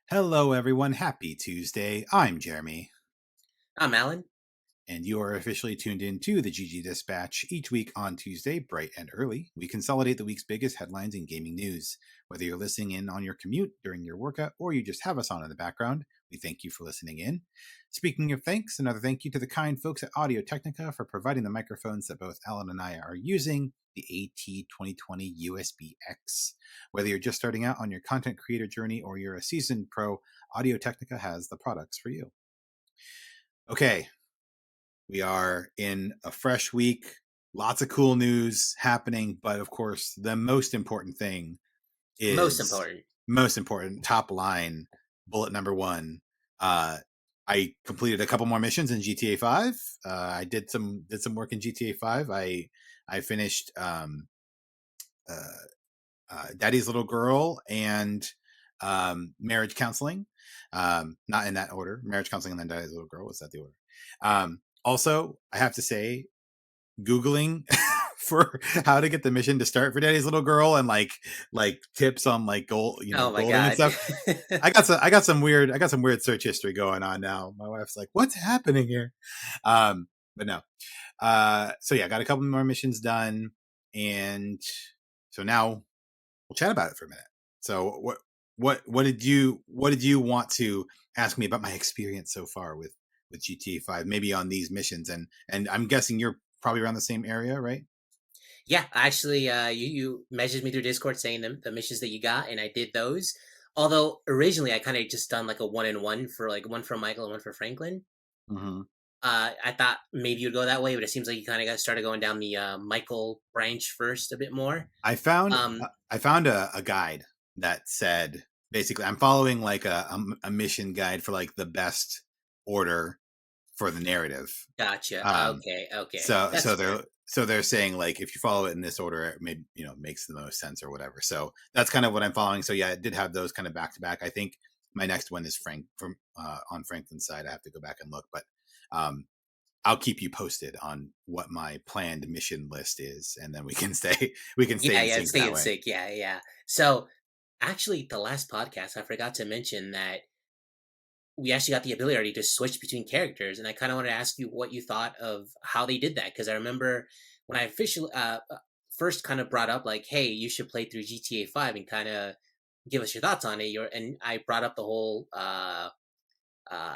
Hello, everyone. Happy Tuesday. I'm Jeremy. I'm Alan. And you are officially tuned in to the GG Dispatch. Each week on Tuesday, bright and early, we consolidate the week's biggest headlines in gaming news. Whether you're listening in on your commute, during your workout, or you just have us on in the background, we thank you for listening in. Speaking of thanks, another thank you to the kind folks at Audio Technica for providing the microphones that both Alan and I are using, the AT2020 USB-X. Whether you're just starting out on your content creator journey or you're a seasoned pro, Audio Technica has the products for you. Okay, we are in a fresh week, lots of cool news happening, but of course, the most important thing is most important top line, bullet number one. I completed a couple more missions in GTA 5. I did some work in GTA 5. I finished Daddy's Little Girl and Marriage Counseling. Not in that order. Marriage Counseling and then Daddy's Little Girl. Was that the order? Also, I have to say, Googling for how to get the mission to start for Daddy's Little Girl and like tips on like golding and stuff. I got some weird search history going on now. My wife's like, "What's happening here?" But no. So yeah, I got a couple more missions done, and so now we'll chat about it for a minute. So what did you want to ask me about my experience so far with GTA 5, maybe on these missions, and I'm guessing you're probably around the same area, right? Yeah, actually, you messaged me through Discord saying the missions that you got, and I did those. Although originally I kind of just done like a 1-in-1 for like one for Michael and one for Franklin. Mm-hmm. I thought maybe you'd go that way, but it seems like you kind of started going down the Michael branch first a bit more. I found a guide that said basically I'm following like a mission guide for like the best order for the narrative. Gotcha. Okay. So they're saying like if you follow it in this order, it may makes the most sense or whatever. So that's kind of what I'm following. So yeah, I did have those kind of back to back. I think my next one is Frank from on Franklin's side. I have to go back and look, but I'll keep you posted on what my planned mission list is, and then we can stay in sync. Yeah. So actually, the last podcast I forgot to mention that we actually got the ability to switch between characters, and I kind of want to ask you what you thought of how they did that, because I remember when I officially first kind of brought up like, hey, you should play through GTA 5 and kind of give us your thoughts on it. And I brought up the whole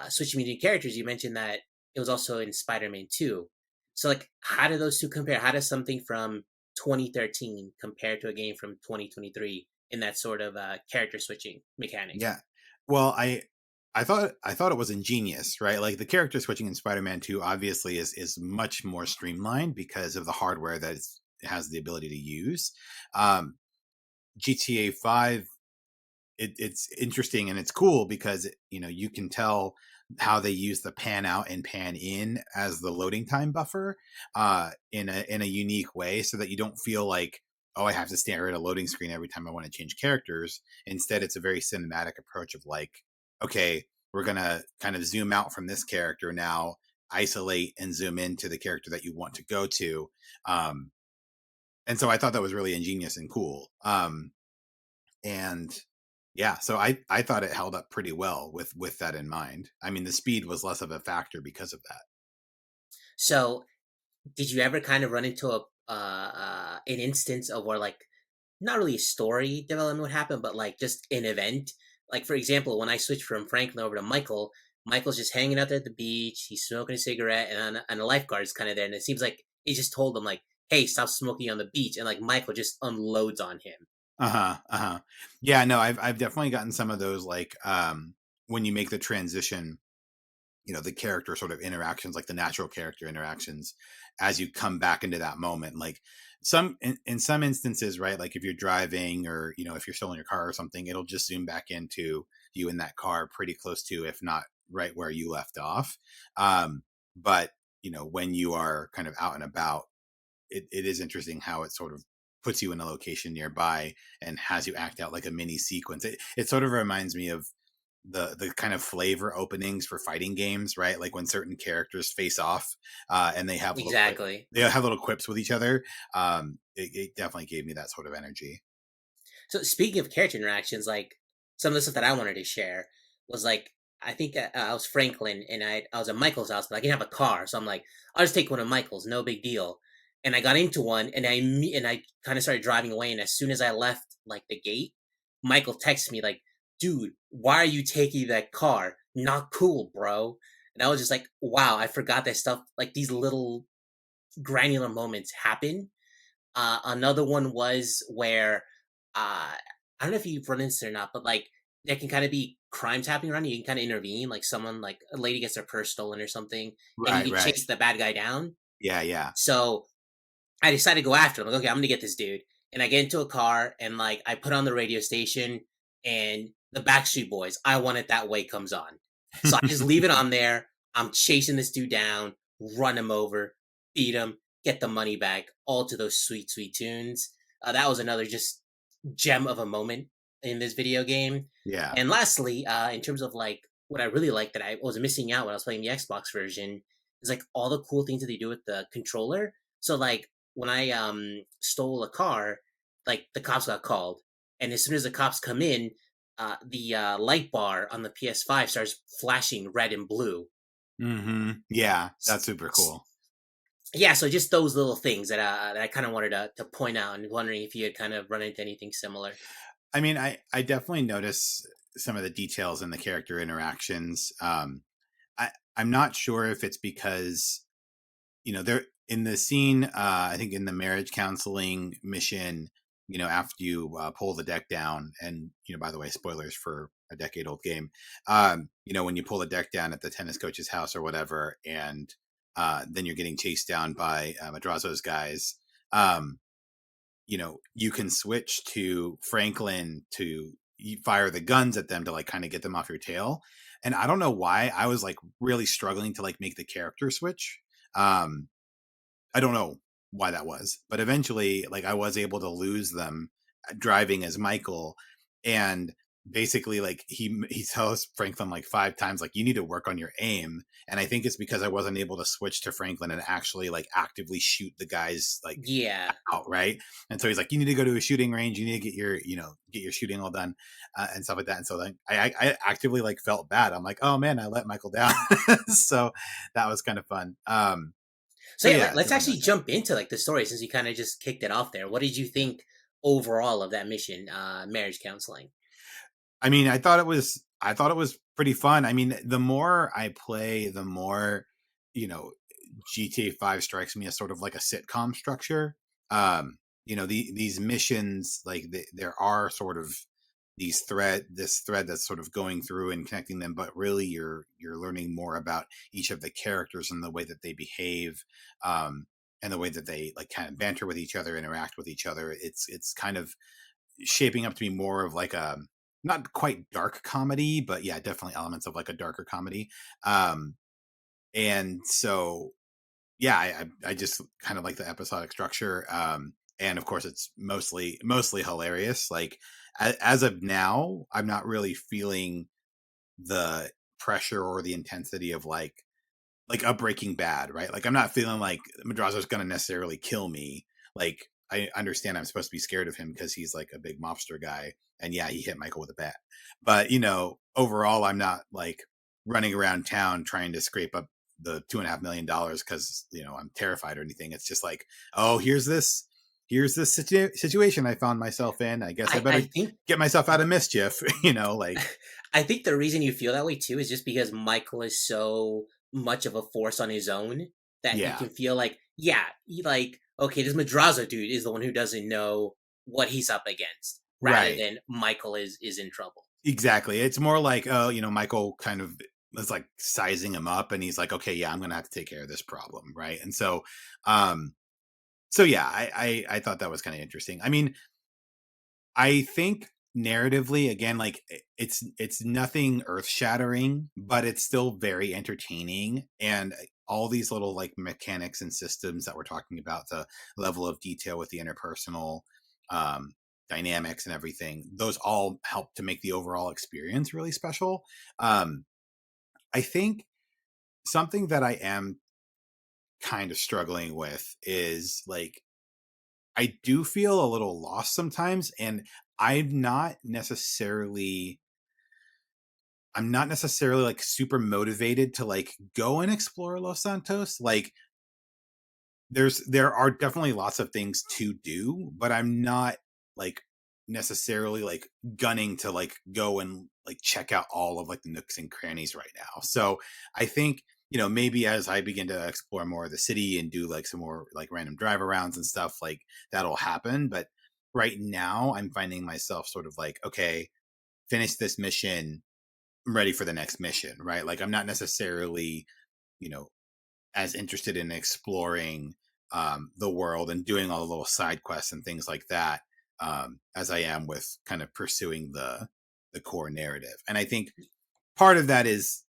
switching between characters. You mentioned that it was also in Spider-Man 2. So like, how do those two compare? How does something from 2013 compare to a game from 2023 in that sort of character switching mechanic? Yeah, well, I thought it was ingenious, right? Like the character switching in Spider-Man 2 obviously is much more streamlined because of the hardware that it has the ability to use. GTA 5, it's interesting and it's cool because you can tell how they use the pan out and pan in as the loading time buffer in a unique way, so that you don't feel like, oh, I have to stare at a loading screen every time I want to change characters. Instead, it's a very cinematic approach of like, okay, we're going to kind of zoom out from this character now, isolate and zoom into the character that you want to go to. And so I thought that was really ingenious and cool. And yeah, so I thought it held up pretty well with that in mind. I mean, the speed was less of a factor because of that. So did you ever kind of run into an instance of where like not really story development would happen, but like just an event? Like, for example, when I switched from Franklin over to Michael, Michael's just hanging out there at the beach. He's smoking a cigarette, and a lifeguard's kind of there. And it seems like he just told him, like, hey, stop smoking on the beach. And, like, Michael just unloads on him. Yeah, no, I've definitely gotten some of those, like, when you make the transition, the character sort of interactions, like the natural character interactions, as you come back into that moment. Like, in some instances, right, like if you're driving or if you're still in your car or something, it'll just zoom back into you in that car pretty close to, if not right where you left off. But when you are kind of out and about, it is interesting how it sort of puts you in a location nearby and has you act out like a mini sequence. It sort of reminds me of the kind of flavor openings for fighting games, right? Like when certain characters face off, and Exactly. they have little quips with each other. It definitely gave me that sort of energy. So speaking of character interactions, like some of the stuff that I wanted to share was like I think I was Franklin and I was at Michael's house, but I didn't have a car, so I'm like I'll just take one of Michael's, no big deal. And I got into one and I kind of started driving away, and as soon as I left like the gate, Michael texted me like, "Dude, why are you taking that car? Not cool, bro." And I was just like, "Wow, I forgot that stuff. Like these little granular moments happen." Another one was where I don't know if you've run into it or not, but like there can kind of be crimes happening around you. You can kind of intervene, like someone, like a lady gets their purse stolen or something, and you Right, can right. chase the bad guy down. Yeah, yeah. So I decided to go after him. Like, okay, I'm gonna get this dude. And I get into a car and like I put on the radio station and the Backstreet Boys, I Want It That Way comes on. So I just leave it on there. I'm chasing this dude down, run him over, beat him, get the money back, all to those sweet, sweet tunes. That was another just gem of a moment in this video game. Yeah. And lastly, in terms of like what I really like that I was missing out when I was playing the Xbox version is like all the cool things that they do with the controller. So like when I stole a car, like the cops got called, and as soon as the cops come in, the light bar on the PS5 starts flashing red and blue. Yeah, S- that's super s- cool. Yeah, so just those little things that I kind of wanted to point out, and wondering if you had kind of run into anything similar. I mean, I definitely notice some of the details in the character interactions. I'm not sure if it's because, they're in the scene, I think in the marriage counseling mission, after you pull the deck down, and, by the way, spoilers for a decade old game, when you pull the deck down at the tennis coach's house or whatever, and then you're getting chased down by Madrazo's guys. Um, you can switch to Franklin to fire the guns at them to like kind of get them off your tail. And I don't know why I was like really struggling to like make the character switch. Um, I don't know why that was, but eventually, like, I was able to lose them driving as Michael, and basically, like, he tells Franklin like 5 times, like, you need to work on your aim. And I think it's because I wasn't able to switch to Franklin and actually like actively shoot the guys like Yeah. out, right? And so he's like, you need to go to a shooting range, you need to get your shooting all done, and stuff like that. And so then I actively like felt bad. I'm like, oh man, I let Michael down. So that was kind of fun. So So yeah, yeah, let's definitely actually like that. jump into like the story since you kind of just kicked it off there. What did you think overall of that mission, marriage counseling? I mean, I thought it was pretty fun. I mean, the more I play, the more, you know, GTA 5 strikes me as sort of like a sitcom structure. These missions, like there are sort of this thread that's sort of going through and connecting them, but really you're learning more about each of the characters and the way that they behave, and the way that they like kind of banter with each other, interact with each other. It's kind of shaping up to be more of like a not quite dark comedy, but yeah, definitely elements of like a darker comedy. Um, and so yeah, I just kind of like the episodic structure. And of course, it's mostly hilarious. Like as of now, I'm not really feeling the pressure or the intensity of like a Breaking Bad, right? Like I'm not feeling like Madrazo's gonna necessarily kill me. Like I understand I'm supposed to be scared of him because he's like a big mobster guy, and yeah, he hit Michael with a bat. But overall, I'm not like running around town trying to scrape up the $2.5 million because I'm terrified or anything. It's just like, oh, here's this situation I found myself in. I guess I I better think get myself out of mischief. Like I think the reason you feel that way too is just because Michael is so much of a force on his own that you yeah, can feel like, yeah, like, okay, this Madrazo dude is the one who doesn't know what he's up against, rather right. than Michael is in trouble. Exactly. It's more like, oh, Michael kind of was like sizing him up and he's like, okay, yeah, I'm gonna have to take care of this problem. Right. And um, so yeah, I thought that was kind of interesting. I mean, I think narratively, again, like it's nothing earth shattering, but it's still very entertaining. And all these little like mechanics and systems that we're talking about, the level of detail with the interpersonal um, dynamics and everything, those all help to make the overall experience really special. I think something that I am kind of struggling with is like I do feel a little lost sometimes, and I'm not necessarily I'm not necessarily like super motivated to like go and explore Los Santos. Like there are definitely lots of things to do, but I'm not like necessarily like gunning to like go and like check out all of like the nooks and crannies right now. So I think, maybe as I begin to explore more of the city and do like some more like random drive arounds and stuff, like that'll happen. But right now I'm finding myself sort of like, okay, finish this mission, I'm ready for the next mission, right? Like I'm not necessarily, you know, as interested in exploring the world and doing all the little side quests and things like that as I am with kind of pursuing the core narrative. And I think part of that is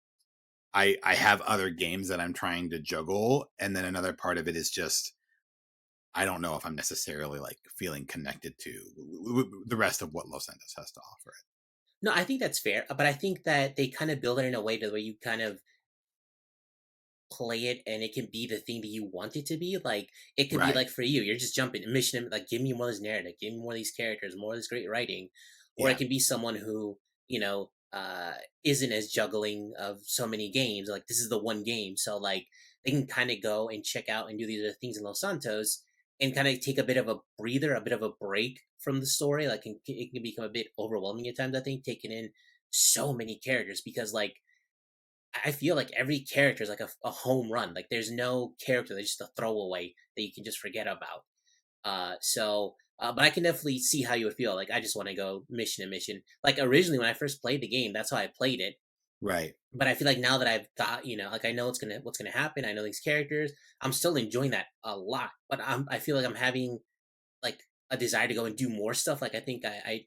I have other games that I'm trying to juggle, and then another part of it is just I don't know if I'm necessarily like feeling connected to the rest of what Los Santos has to offer. No, I think that's fair, but I think that they kind of build it in a way to where you kind of play it and it can be the thing that you want it to be. Like it could be Right. like for you, you're just jumping mission, like give me more of this narrative, give me more of these characters, more of this great writing. Or it Yeah. can be someone who, isn't as juggling of so many games. Like this is the one game. So like they can kind of go and check out and do these other things in Los Santos and kind of take a bit of a breather, a bit of a break from the story. Like it can become a bit overwhelming at times, I think, taking in so many characters because like I feel like every character is like a home run. Like there's no character that's just a throwaway that you can just forget about. But I can definitely see how you would feel. Like I just want to go mission to mission. Like originally when I first played the game, that's how I played it. Right. But I feel like now that I've got, like I know what's gonna happen. I know these characters. I'm still enjoying that a lot. But I feel like I'm having like a desire to go and do more stuff. Like I think I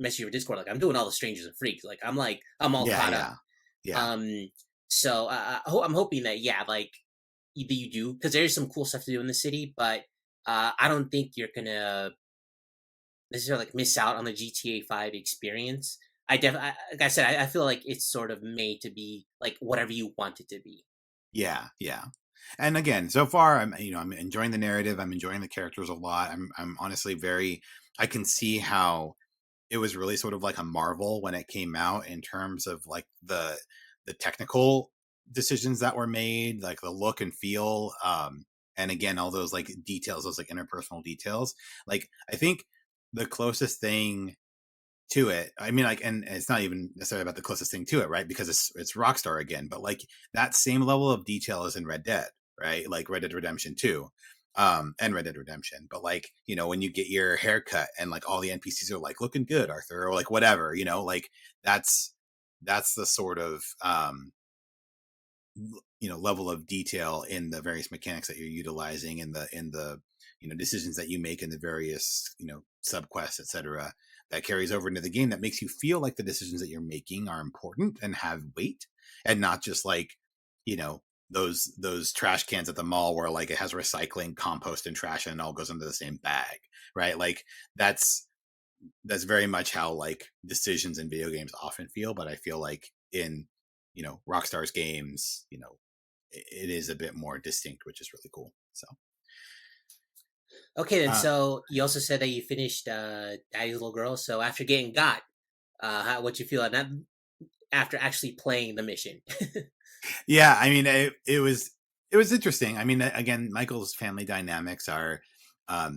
messaged your Discord. Like I'm doing all the strangers and freaks. I'm all Yeah. caught up. Yeah. Yeah. Um, I'm hoping that yeah, like you do because there's some cool stuff to do in the city, but I don't think you're gonna necessarily like miss out on the GTA 5 experience. Like I said, I feel like it's sort of made to be like whatever you want it to be. Yeah, yeah. And again, so far I'm enjoying the narrative, I'm enjoying the characters a lot. I'm honestly very I can see how it was really sort of like a marvel when it came out in terms of like the technical decisions that were made, like the look and feel and again all those like details, those like interpersonal details. Like I think the closest thing to it. I mean, like, and it's not even necessarily about the closest thing to it, right? Because it's Rockstar again, but like that same level of detail is in Red Dead, right? Like Red Dead Redemption 2, and Red Dead Redemption. But like, when you get your haircut and like all the NPCs are like looking good, Arthur, or like whatever, like that's that's the sort of level of detail in the various mechanics that you're utilizing in the decisions that you make in the various subquests, etc., that carries over into the game, that makes you feel like the decisions that you're making are important and have weight, and not just like you know those trash cans at the mall where like it has recycling, compost, and trash and it all goes into the same bag, right? Like that's very much how like decisions in video games often feel. But I feel like in Rockstar's games, it is a bit more distinct, which is really cool. So Okay, then. uh So you also said that you finished Daddy's Little Girl. So after getting got, what you feel that after actually playing the mission? yeah, I mean it was interesting. I mean, again, Michael's family dynamics are I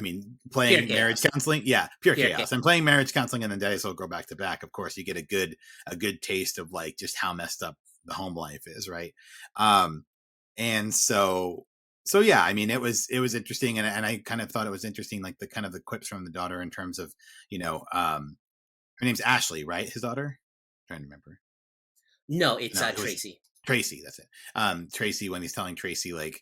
mean, Pure playing marriage chaos. counseling, yeah, pure Pure chaos. chaos. And playing marriage counseling and then Daddy's will go back to back. Of course, you get a good taste of like just how messed up the home life is, right? Um, and so yeah, I mean, it was interesting, and I kind of thought it was interesting, like the kind of the quips from the daughter in terms of her name's Ashley, right? His daughter, I'm trying to remember. No, it's No, it was Tracy. Tracy. That's it. Tracy, when he's telling Tracy, like,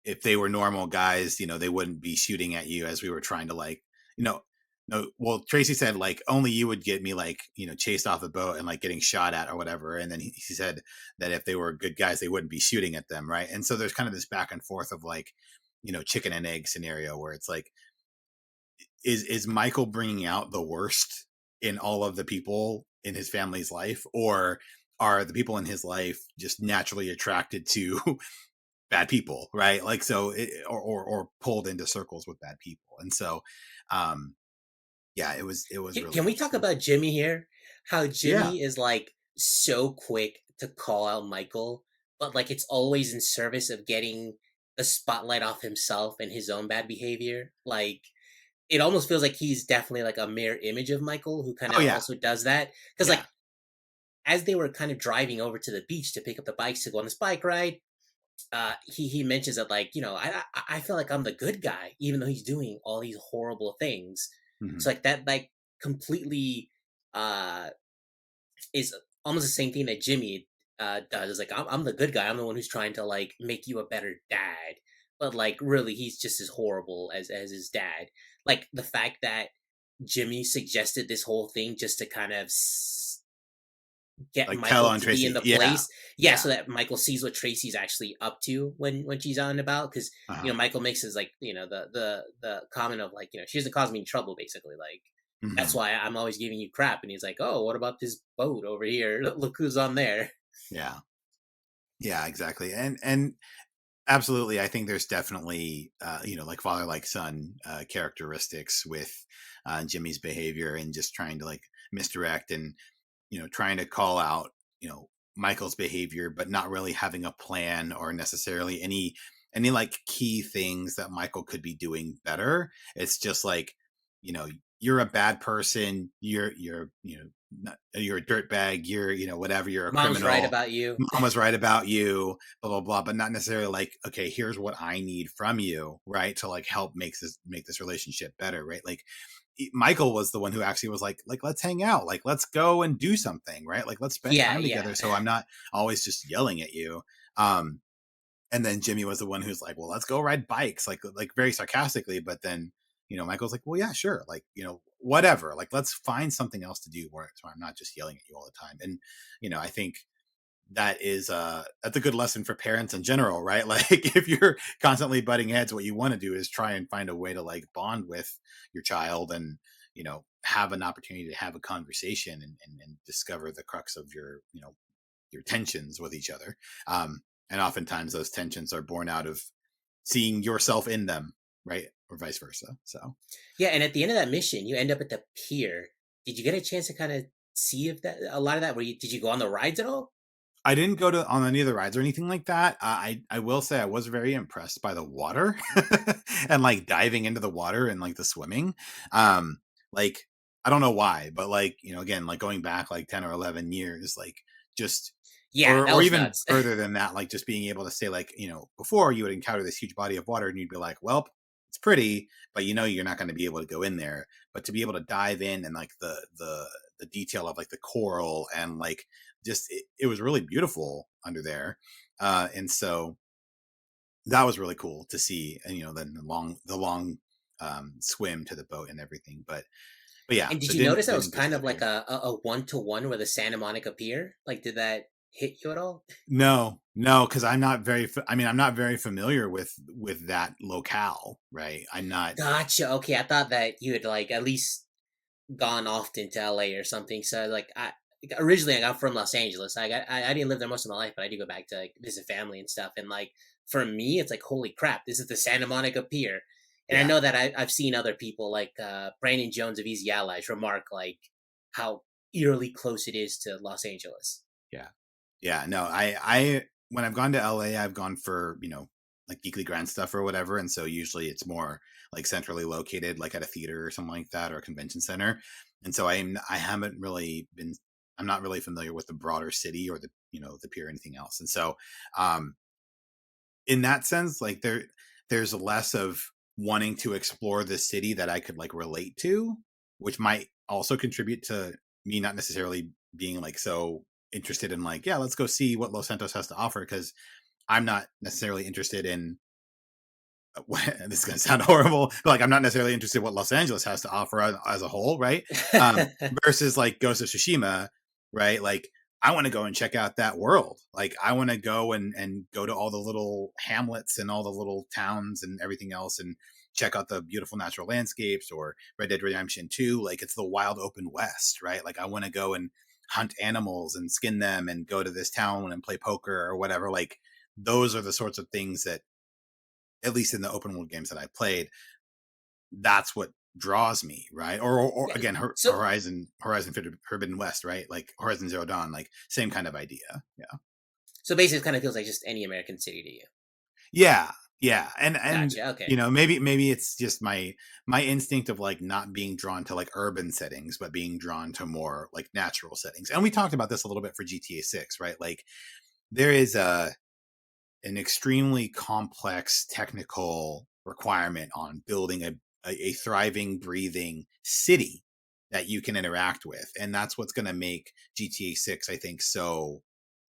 if they were normal guys, they wouldn't be shooting at you as we were trying to like, you know, no, well, Tracy said like only you would get me like, chased off the boat and like getting shot at or whatever. And then he said that if they were good guys, they wouldn't be shooting at them, right? And so there's kind of this back and forth of like, chicken and egg scenario where it's like, is Michael bringing out the worst in all of the people in his family's life, or are the people in his life just naturally attracted to bad people, right? Like so, or pulled into circles with bad people, and so, um, yeah, it was really Can we talk interesting. about Jimmy here? How Yeah. Jimmy is like so quick to call out Michael, but like it's always in service of getting the spotlight off himself and his own bad behavior. Like it almost feels like he's definitely like a mirror image of Michael who kind Oh of yeah. also does that. Because Yeah. like as they were kind of driving over to the beach to pick up the bikes to go on this bike ride, he mentions that like I feel like I'm the good guy even though he's doing all these horrible things. Hmm. So like that like completely uh is almost the same thing that Jimmy does. Is like I'm the good guy. I'm the one who's trying to like make you a better dad. But like really, he's just as horrible as his dad. Like the fact that Jimmy suggested this whole thing just to kind of get Like tell Michael on to be in Tracy. the Yeah. place. Yeah, Yeah. so that Michael sees what Tracy's actually up to when she's out and about. Because Uh-huh. Michael makes his like the comment of like she doesn't cause me any trouble basically. Like that's Hmm. why I'm always giving you crap. And he's like, oh, what about this boat over here? Look who's on there. Yeah. Yeah. Exactly. And absolutely, I think there's definitely, like father like son characteristics with Jimmy's behavior and just trying to like misdirect and trying to call out, Michael's behavior, but not really having a plan or necessarily any like key things that Michael could be doing better. It's just like, you know, you're a bad person. You're a dirtbag. You're, whatever. You're a Mom's right criminal. about you. Mom was right about you. Blah blah blah. But not necessarily like, okay, here's what I need from you, right, to like help make this relationship better, right? Like Michael was the one who actually was like let's hang out, like let's go and do something, right? Like let's spend Yeah, time yeah. together. So I'm not always just yelling at you. Um, and then Jimmy was the one who's like, well, let's go ride bikes, like very sarcastically. But then Michael's like, well, yeah, sure, like whatever, like let's find something else to do where so I'm not just yelling at you all the time. And I think that's a good lesson for parents in general, right? Like if you're constantly butting heads, what you want to do is try and find a way to like bond with your child and have an opportunity to have a conversation and discover the crux of your tensions with each other. And oftentimes those tensions are born out of seeing yourself in them, right, or vice versa. So Yeah, and at the end of that mission, you end up at the pier. Did you get a chance to kind of see if that a lot of that? Did you go on the rides at all? I didn't go to on any of the rides or anything like that. I will say I was very impressed by the water and like diving into the water and like the swimming. Like I don't know why, but like again, like going back like 10 or 11 years, like just Yeah, or that or was even nuts. further than that, like just being able to say like before you would encounter this huge body of water and you'd be like, well, it's pretty, but you're not going to be able to go in there. But to be able to dive in and like the detail of like the coral and like just it was really beautiful under there, and so that was really cool to see. And then the long swim to the boat and everything. But yeah, And did so you notice that was didn't get to kind the of like pier. a one to one where the Santa Monica Pier? Like, did that hit you at all? No, no, because I'm not very familiar with that locale, right? I'm not. Gotcha. Okay, I thought that you had like at least gone often to LA or something. So like originally I got from Los Angeles. I didn't live there most of my life, but I do go back to like visit family and stuff. And like for me, it's like holy crap, this is the Santa Monica Pier. And I Yeah, know that I've seen other people like Brandon Jones of Easy Allies remark like how eerily close it is to Los Angeles. yeah, yeah. No, I when I've gone to LA, I've gone for like geekly grand stuff or whatever, and so usually it's more like centrally located, like at a theater or something like that, or a convention center. And so I haven't really been. I'm not really familiar with the broader city or the pier or anything else. And so um in that sense, like there's less of wanting to explore the city that I could like relate to, which might also contribute to me not necessarily being like so interested in like, yeah, let's go see what Los Santos has to offer, because I'm not necessarily interested in this is going to sound horrible, but like I'm not necessarily interested in what Los Angeles has to offer as a whole, right? Versus like Ghost of Tsushima, right? Like I want to go and check out that world. Like I want to go and go to all the little hamlets and all the little towns and everything else and check out the beautiful natural landscapes. Or Red Dead Redemption 2, like it's the wild open west, right? Like I want to go and hunt animals and skin them and go to this town and play poker or whatever. Like those are the sorts of things that, at least in the open world games that I played, that's what draws me, right? Or Yeah. again, So Horizon Forbidden West, right? Like Horizon Zero Dawn, like same kind of idea. Yeah. so basically, it kind of feels like just any American city to you. Yeah. Yeah. And Gotcha. Okay. you know, maybe it's just my instinct of like not being drawn to like urban settings, but being drawn to more like natural settings. And we talked about this a little bit for GTA 6, right? Like there is an extremely complex technical requirement on building a thriving, breathing city that you can interact with. And that's what's going to make GTA 6, I think, so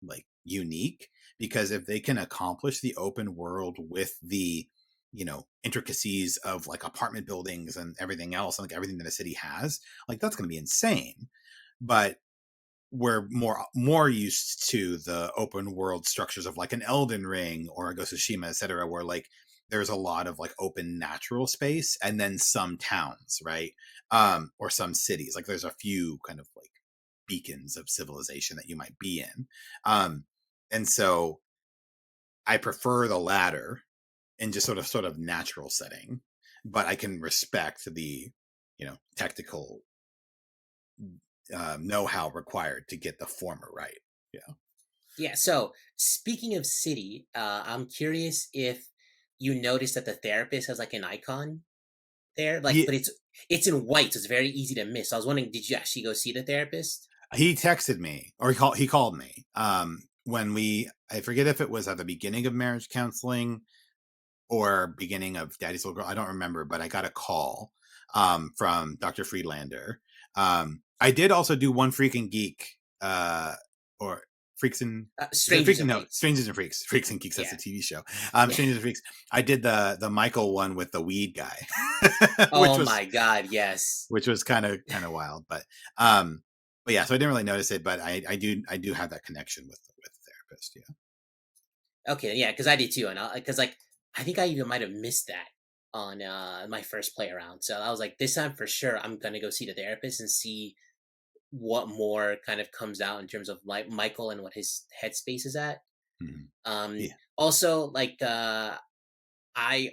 like unique, because if they can accomplish the open world with the, you know, intricacies of like apartment buildings and everything else, and like everything that a city has, like that's going to be insane. But we're more used to the open world structures of like an Elden Ring or a Ghost of Tsushima, etc., where like there's a lot of like open natural space and then some towns, right? Or some cities. Like there's a few kind of like beacons of civilization that you might be in. And so I prefer the latter in just sort of natural setting, but I can respect the, you know, technical know-how required to get the former right. Yeah. Yeah. So speaking of city, I'm curious if you noticed that the therapist has like an icon there, like, He but it's in white, so it's very easy to miss. I was wondering, did you actually go see the therapist? he texted me, or he called me when I forget if it was at the beginning of marriage counseling or beginning of Daddy's Little Girl. I don't remember, but I got a call from Dr. Friedlander. I did also do One Freaking Geek, or Freaks and is it Strangers Freaks? and No, Freaks. Strangers and Freaks. Freaks and Geeks. That's Yeah. the TV show. Yeah. Strangers and Freaks. I did the Michael one with the weed guy, which Oh was my God. Yes. kind of wild, um, but yeah. So I didn't really notice it, but I do have that connection with the therapist. Yeah. Okay. Yeah. Because I did too, and because like I think I even might have missed that on my first play around. So I was like, this time for sure, I'm gonna go see the therapist and see what more kind of comes out in terms of like Michael and what his headspace is at. Mhm. Yeah. Also, like I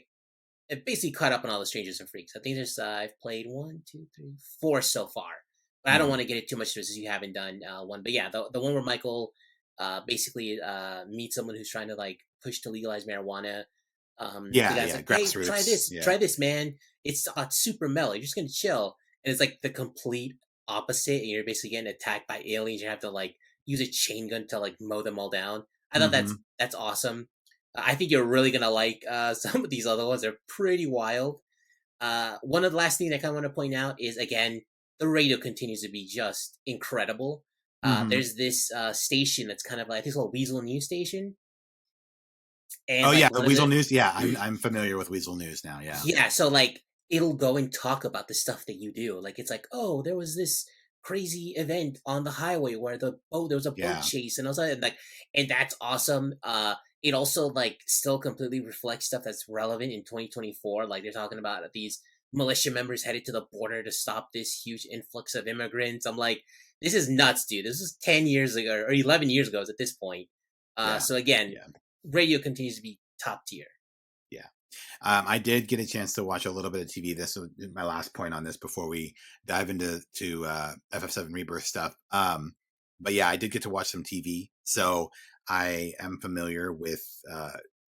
basically caught up on all the Strangers and Freaks. I think there's I've played one, two, three, four so far, but I don't want Mhm. to get it too much to as you haven't done one. But yeah, the one where Michael basically meets someone who's trying to like push to legalize marijuana. The Yeah. guy's Yeah. like, "Hey, Grassroots. Yeah. try this, man. It's super mellow. You're just gonna chill." And it's like the complete opposite, and you're basically getting attacked by aliens. You have to like use a chain gun to like mow them all down. I thought Hmm. that's awesome. I think you're really gonna like some of these other ones. They're pretty wild. One of the last things I kind of want to point out is again the radio continues to be just incredible. Hmm. There's this station that's kind of like I think it's called Weasel News Station, and Oh like yeah, the one of Weasel the News. Yeah, I'm familiar with Weasel News now. Yeah. yeah, so like it'll go and talk about the stuff that you do. Like it's like, oh, there was this crazy event on the highway where there was a boat Yeah. chase and I was like and that's awesome. It also like still completely reflects stuff that's relevant in 2024. Like they're talking about these militia members headed to the border to stop this huge influx of immigrants. I'm like, this is nuts, dude. This is 10 years ago or 11 years ago at this point. Yeah. So again, Yeah. radio continues to be top tier. Yeah. I did get a chance to watch a little bit of TV. This was my last point on this before we dive into FF7 Rebirth stuff. But yeah, I did get to watch some TV, so I am familiar with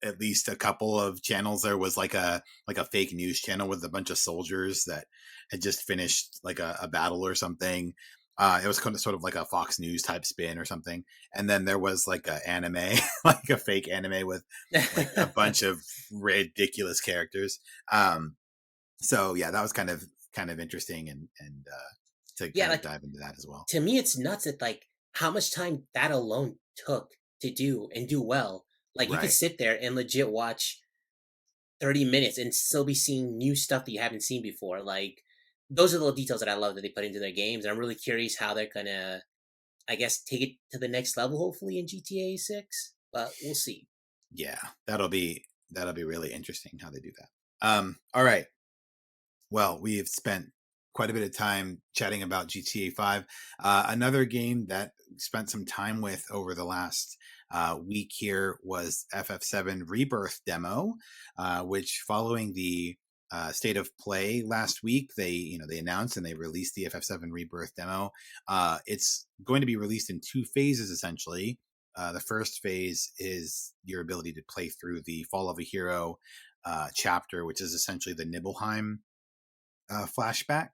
at least a couple of channels. There was like a fake news channel with a bunch of soldiers that had just finished like a battle or something. It was kind of sort of like a Fox News type spin or something, and then there was like a anime, like a fake anime with like a bunch of ridiculous characters. So yeah, that was kind of interesting, and to Yeah, kind of like dive into that as well. to me it's nuts at like how much time that alone took to do and do well. Like you could Right. sit there and legit watch 30 minutes and still be seeing new stuff that you haven't seen before. Like, those are the little details that I love that they put into their games. And I'm really curious how they're gonna, I guess, take it to the next level, hopefully in GTA 6. But we'll see. Yeah, that'll be really interesting how they do that. All right. Well, we've spent quite a bit of time chatting about GTA 5. Another game that spent some time with over the last week here was FF7 Rebirth Demo, which following the state of play last week, they announced and they released the FF7 Rebirth Demo. It's going to be released in two phases essentially. The first phase is your ability to play through the Fall of a Hero chapter, which is essentially the Nibelheim flashback.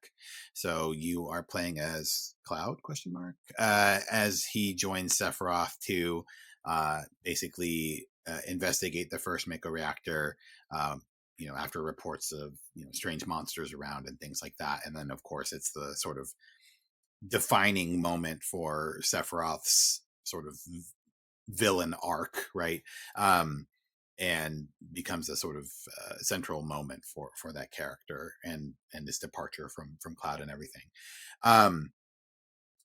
So you are playing as Cloud question mark as he joins Sephiroth to basically investigate the first Mako reactor. After reports of strange monsters around and things like that, and then of course it's the sort of defining moment for Sephiroth's sort of villain arc, right? And becomes a sort of central moment for that character and this departure from Cloud and everything.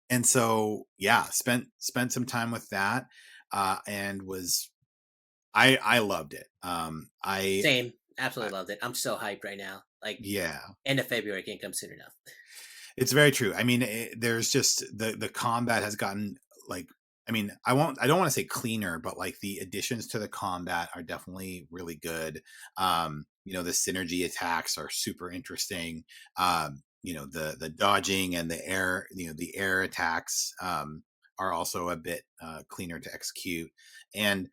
And so yeah, spent some time with that, and was I loved it. I Same. Absolutely loved it. I'm so hyped right now. Like, Yeah, end of February can't come soon enough. it's very true. I mean, there's just the combat has gotten like. I mean, I don't want to say cleaner, but like the additions to the combat are definitely really good. The synergy attacks are super interesting. The dodging and the air attacks are also a bit cleaner to execute. And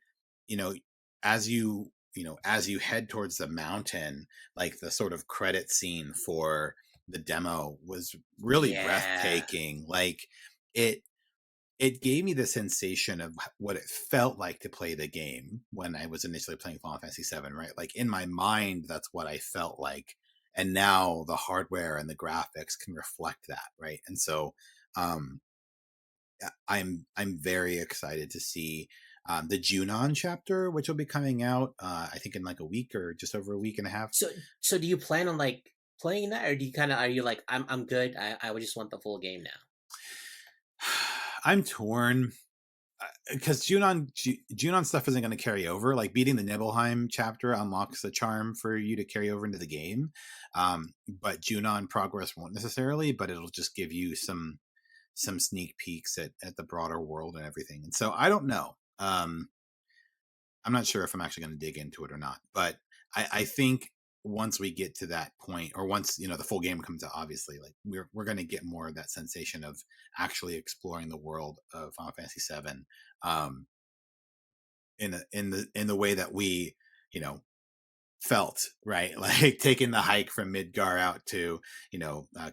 you know, as you head towards the mountain, like the sort of credit scene for the demo was really Yeah. breathtaking. Like it it gave me the sensation of what it felt like to play the game when I was initially playing Final Fantasy VII, right? Like in my mind, that's what I felt like. And now the hardware and the graphics can reflect that, right? And so um, I'm very excited to see the Junon chapter, which will be coming out, I think in like a week or just over a week and a half. So so do you plan on like playing that, or do you kind of, are you like, I'm good. I would just want the full game now. I'm torn because Junon stuff isn't going to carry over. Like beating the Nibelheim chapter unlocks the charm for you to carry over into the game, but Junon progress won't necessarily. But it'll just give you some sneak peeks at the broader world and everything. And so I don't know. I'm not sure if I'm actually going to dig into it or not. But I think once we get to that point, or once the full game comes out, obviously, like we're going to get more of that sensation of actually exploring the world of Final Fantasy VII, um, in the way that we you know felt, right? Like taking the hike from Midgar out to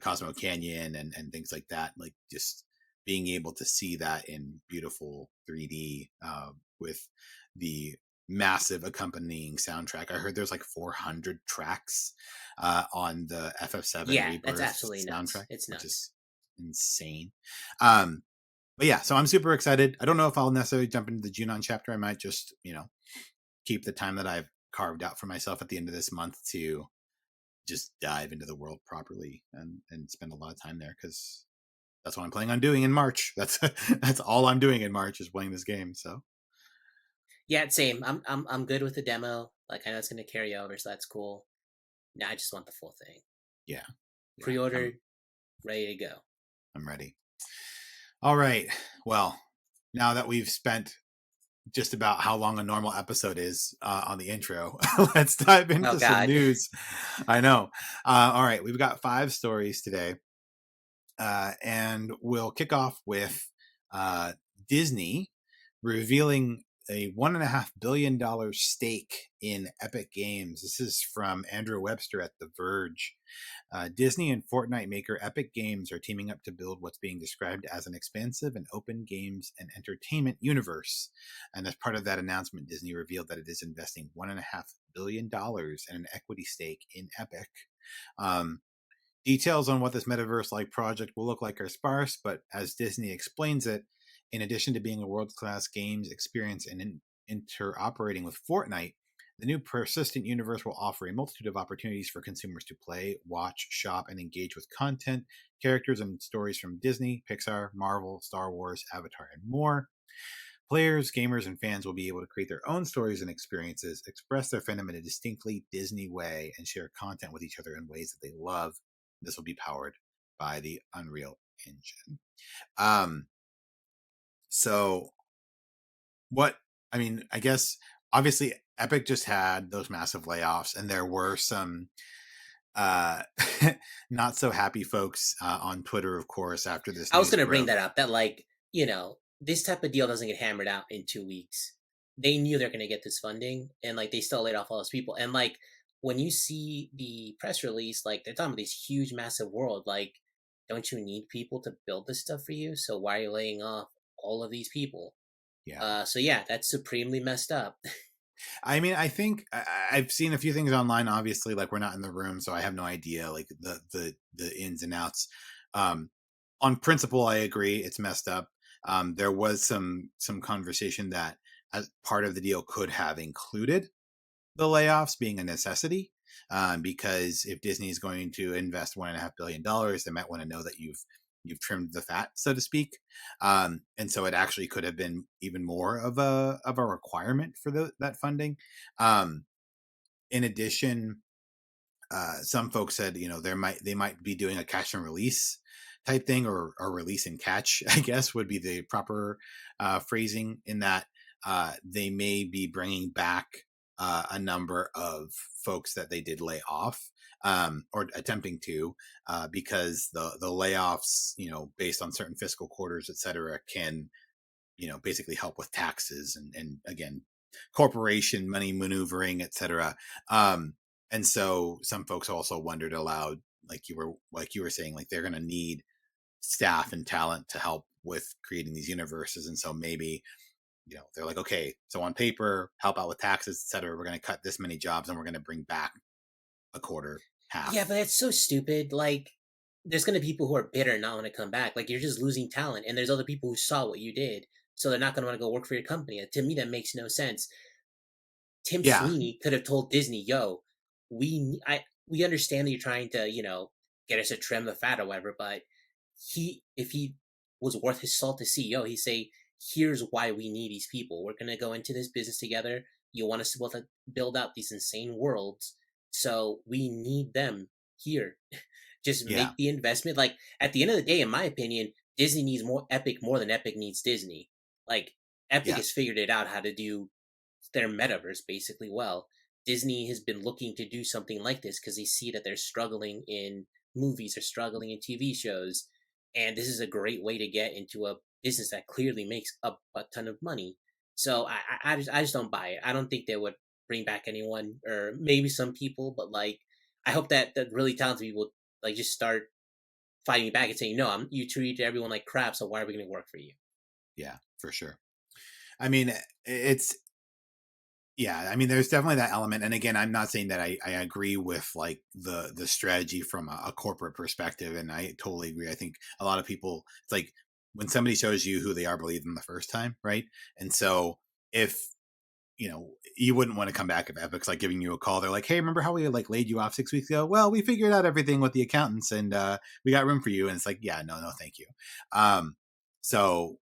Cosmo Canyon and things like that. Like just being able to see that in beautiful 3D with the massive accompanying soundtrack. I heard there's like 400 tracks on the FF7 Yeah, that's Rebirth absolutely nuts. soundtrack, It's which nuts. is insane. um but yeah, so I'm super excited. I don't know if I'll necessarily jump into the Junon chapter. I might just keep the time that I've carved out for myself at the end of this month to just dive into the world properly and spend a lot of time there, because that's what I'm planning on doing in March. That's all I'm doing in March is playing this game. So Yeah, same. I'm good with the demo. Like, I know it's gonna carry over, so that's cool. Now I just want the full thing. yeah, yeah, Pre-ordered, ready to go. I'm ready. All right. Well, now that we've spent just about how long a normal episode is on the intro, let's dive Oh into some God. news. I know. All right, we've got 5 stories today. And we'll kick off with uh, Disney revealing a $1.5 billion stake in Epic Games. This is from Andrew Webster at The Verge. Disney and Fortnite maker Epic Games are teaming up to build what's being described as an expansive and open games and entertainment universe. And as part of that announcement, Disney revealed that it is investing $1.5 billion in an equity stake in Epic. Um, Details on what this metaverse-like project will look like are sparse, but as Disney explains it, in addition to being a world-class games experience and interoperating with Fortnite, The new persistent universe will offer a multitude of opportunities for consumers to play, watch, shop, and engage with content, characters, and stories from Disney, Pixar, Marvel, Star Wars, Avatar, and more. Players, gamers, and fans will be able to create their own stories and experiences, express their fandom in a distinctly Disney way, and share content with each other in ways that they love. This will be powered by the Unreal Engine. Um, so what I mean, I guess obviously Epic just had those massive layoffs, and there were some uh not so happy folks on Twitter, of course, after this I was news gonna bring broke. that up. That like this type of deal doesn't get hammered out in 2 weeks. They knew they're gonna get this funding, and like they still laid off all those people. And like when you see the press release, like they're talking about this huge, massive world. Like, don't you need people to build this stuff for you? So why are you laying off all of these people? Yeah. So yeah, that's supremely messed up. I mean, I think I've seen a few things online. Obviously, like we're not in the room, so I have no idea like the ins and outs. Um, on principle, I agree, it's messed up. There was some conversation that as part of the deal could have included the layoffs being a necessity, because if Disney is going to invest $1.5 billion, they might want to know that you've trimmed the fat, so to speak. And so it actually could have been even more of a requirement for that funding. Um, in addition, some folks said, they might be doing a catch and release type thing, or release and catch, I guess would be the proper phrasing, in that they may be bringing back a number of folks that they did lay off, or attempting to, because the layoffs, based on certain fiscal quarters, et cetera, can basically help with taxes, and again, corporation money maneuvering, etc. um and so some folks also wondered aloud, like you were saying, like they're going to need staff and talent to help with creating these universes, and so maybe they're like, okay, so on paper, help out with taxes, etc., we're going to cut this many jobs, and we're going to bring back a quarter, Yeah, half. but it's so stupid. Like, there's gonna be people who are bitter and not want to come back. Like, you're just losing talent, and there's other people who saw what you did, so they're not gonna want to go work for your company. To me, that makes no sense. Tim Yeah, Sweeney could have told Disney, "Yo, we understand that you're trying to get us to trim the fat or whatever, but if he was worth his salt as CEO, he'd say, here's why we need these people. We're gonna go into this business together. You want us to build out these insane worlds, so we need them here. Just yeah, make the investment. Like at the end of the day, in my opinion, Disney needs more Epic more than Epic needs Disney. Like Epic yeah, has figured it out how to do their metaverse basically well. Disney has been looking to do something like this because they see that they're struggling in movies, they're struggling in TV shows, and this is a great way to get into a business that clearly makes a ton of money. So I just don't buy it. I don't think they would bring back anyone, or maybe some people, but like I hope that the really talented people like just start fighting back and saying, no, you treat everyone like crap, so why are we going to work for you? yeah, for sure. I mean, it's yeah, I mean, there's definitely that element. And again, I'm not saying that I agree with like the strategy from a corporate perspective, and I totally agree. I think a lot of people, it's like when somebody shows you who they are, believe them the first time, right? And so if you wouldn't want to come back if Epic's like giving you a call, they're like, hey, remember how we like laid you off 6 weeks ago? Well, we figured out everything with the accountants, and we got room for you. And it's like, yeah, no, no, thank you. So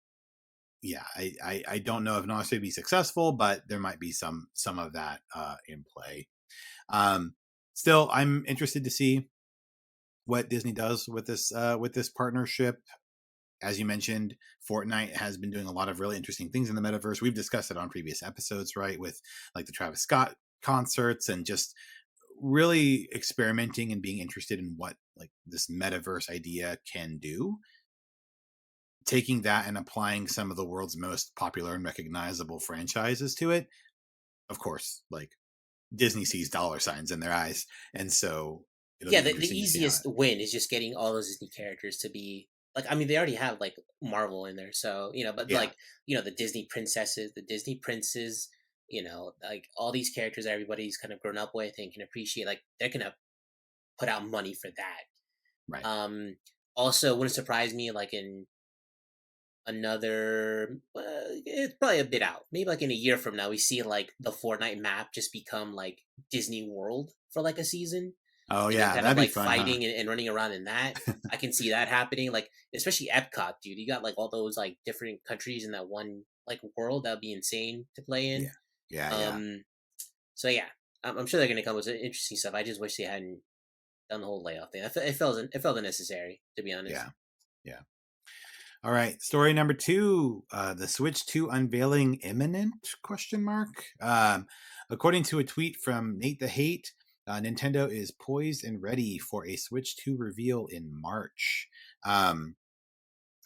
yeah, I don't know if it'll necessarily be successful, but there might be some of that in play. Um, Still, I'm interested to see what Disney does with this partnership. As you mentioned, Fortnite has been doing a lot of really interesting things in the metaverse. We've discussed it on previous episodes, right? With like the Travis Scott concerts, and just really experimenting and being interested in what like this metaverse idea can do, taking that and applying some of the world's most popular and recognizable franchises to it. Of course, like Disney sees dollar signs in their eyes, and so it'll Yeah, be the interesting to see how easiest win is just getting all those Disney characters to be like. I mean, they already have like Marvel in there, so but yeah, like the Disney princesses, the Disney princes, like all these characters that everybody's kind of grown up with and can appreciate. Like they're gonna put out money for that. right, Um, Also, wouldn't surprise me like in another, it's probably a bit out. Maybe like in a year from now, we see like the Fortnite map just become like Disney World for like a season, Oh and then yeah, kind of that'd be like fun, huh? fighting and running around in that. I can see that happening, like especially Epcot, dude. You got like all those like different countries in that one like world. That'd be insane to play in. Yeah, yeah, yeah, Um, so yeah, I'm sure they're gonna come with some interesting stuff. I just wish they hadn't done the whole layoff thing. It felt unnecessary, to be honest. yeah, yeah. All right, story number two: the Switch 2 unveiling imminent? Question mark. According to a tweet from Nate the Hate, Nintendo is poised and ready for a Switch 2 reveal in March. Um,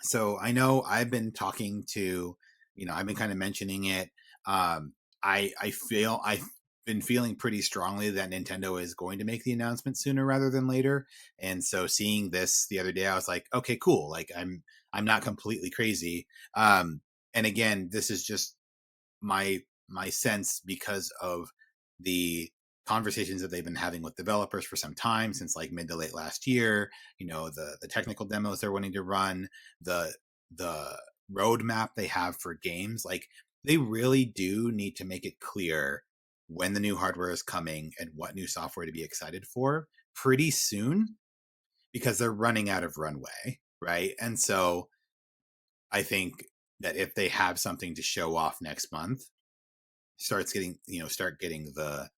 so I know I've been talking to, I've been kind of mentioning it. I've been feeling pretty strongly that Nintendo is going to make the announcement sooner rather than later. And so seeing this the other day, I was like, okay, cool. Like I'm not completely crazy. And again, this is just my sense because of the conversations that they've been having with developers for some time, since like mid to late last year. The technical demos they're wanting to run, the the roadmap they have for games. Like, they really do need to make it clear when the new hardware is coming and what new software to be excited for pretty soon, because they're running out of runway, right? And so I think that if they have something to show off next month, start getting the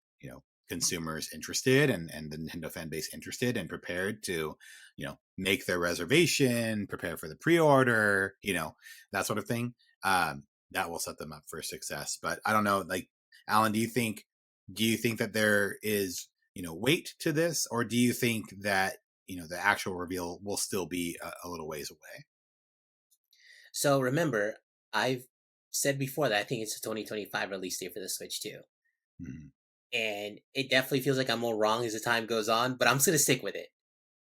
consumers interested, and the Nintendo fan base interested and prepared to make their reservation, prepare for the pre-order, that sort of thing. That will set them up for success. But I don't know, like, Alan, do you think that there is weight to this, or do you think that the actual reveal will still be a little ways away? So remember, I've said before that I think it's a 2025 release date for the Switch too, Mhm. and it definitely feels like I'm more wrong as the time goes on. But I'm just gonna stick with it.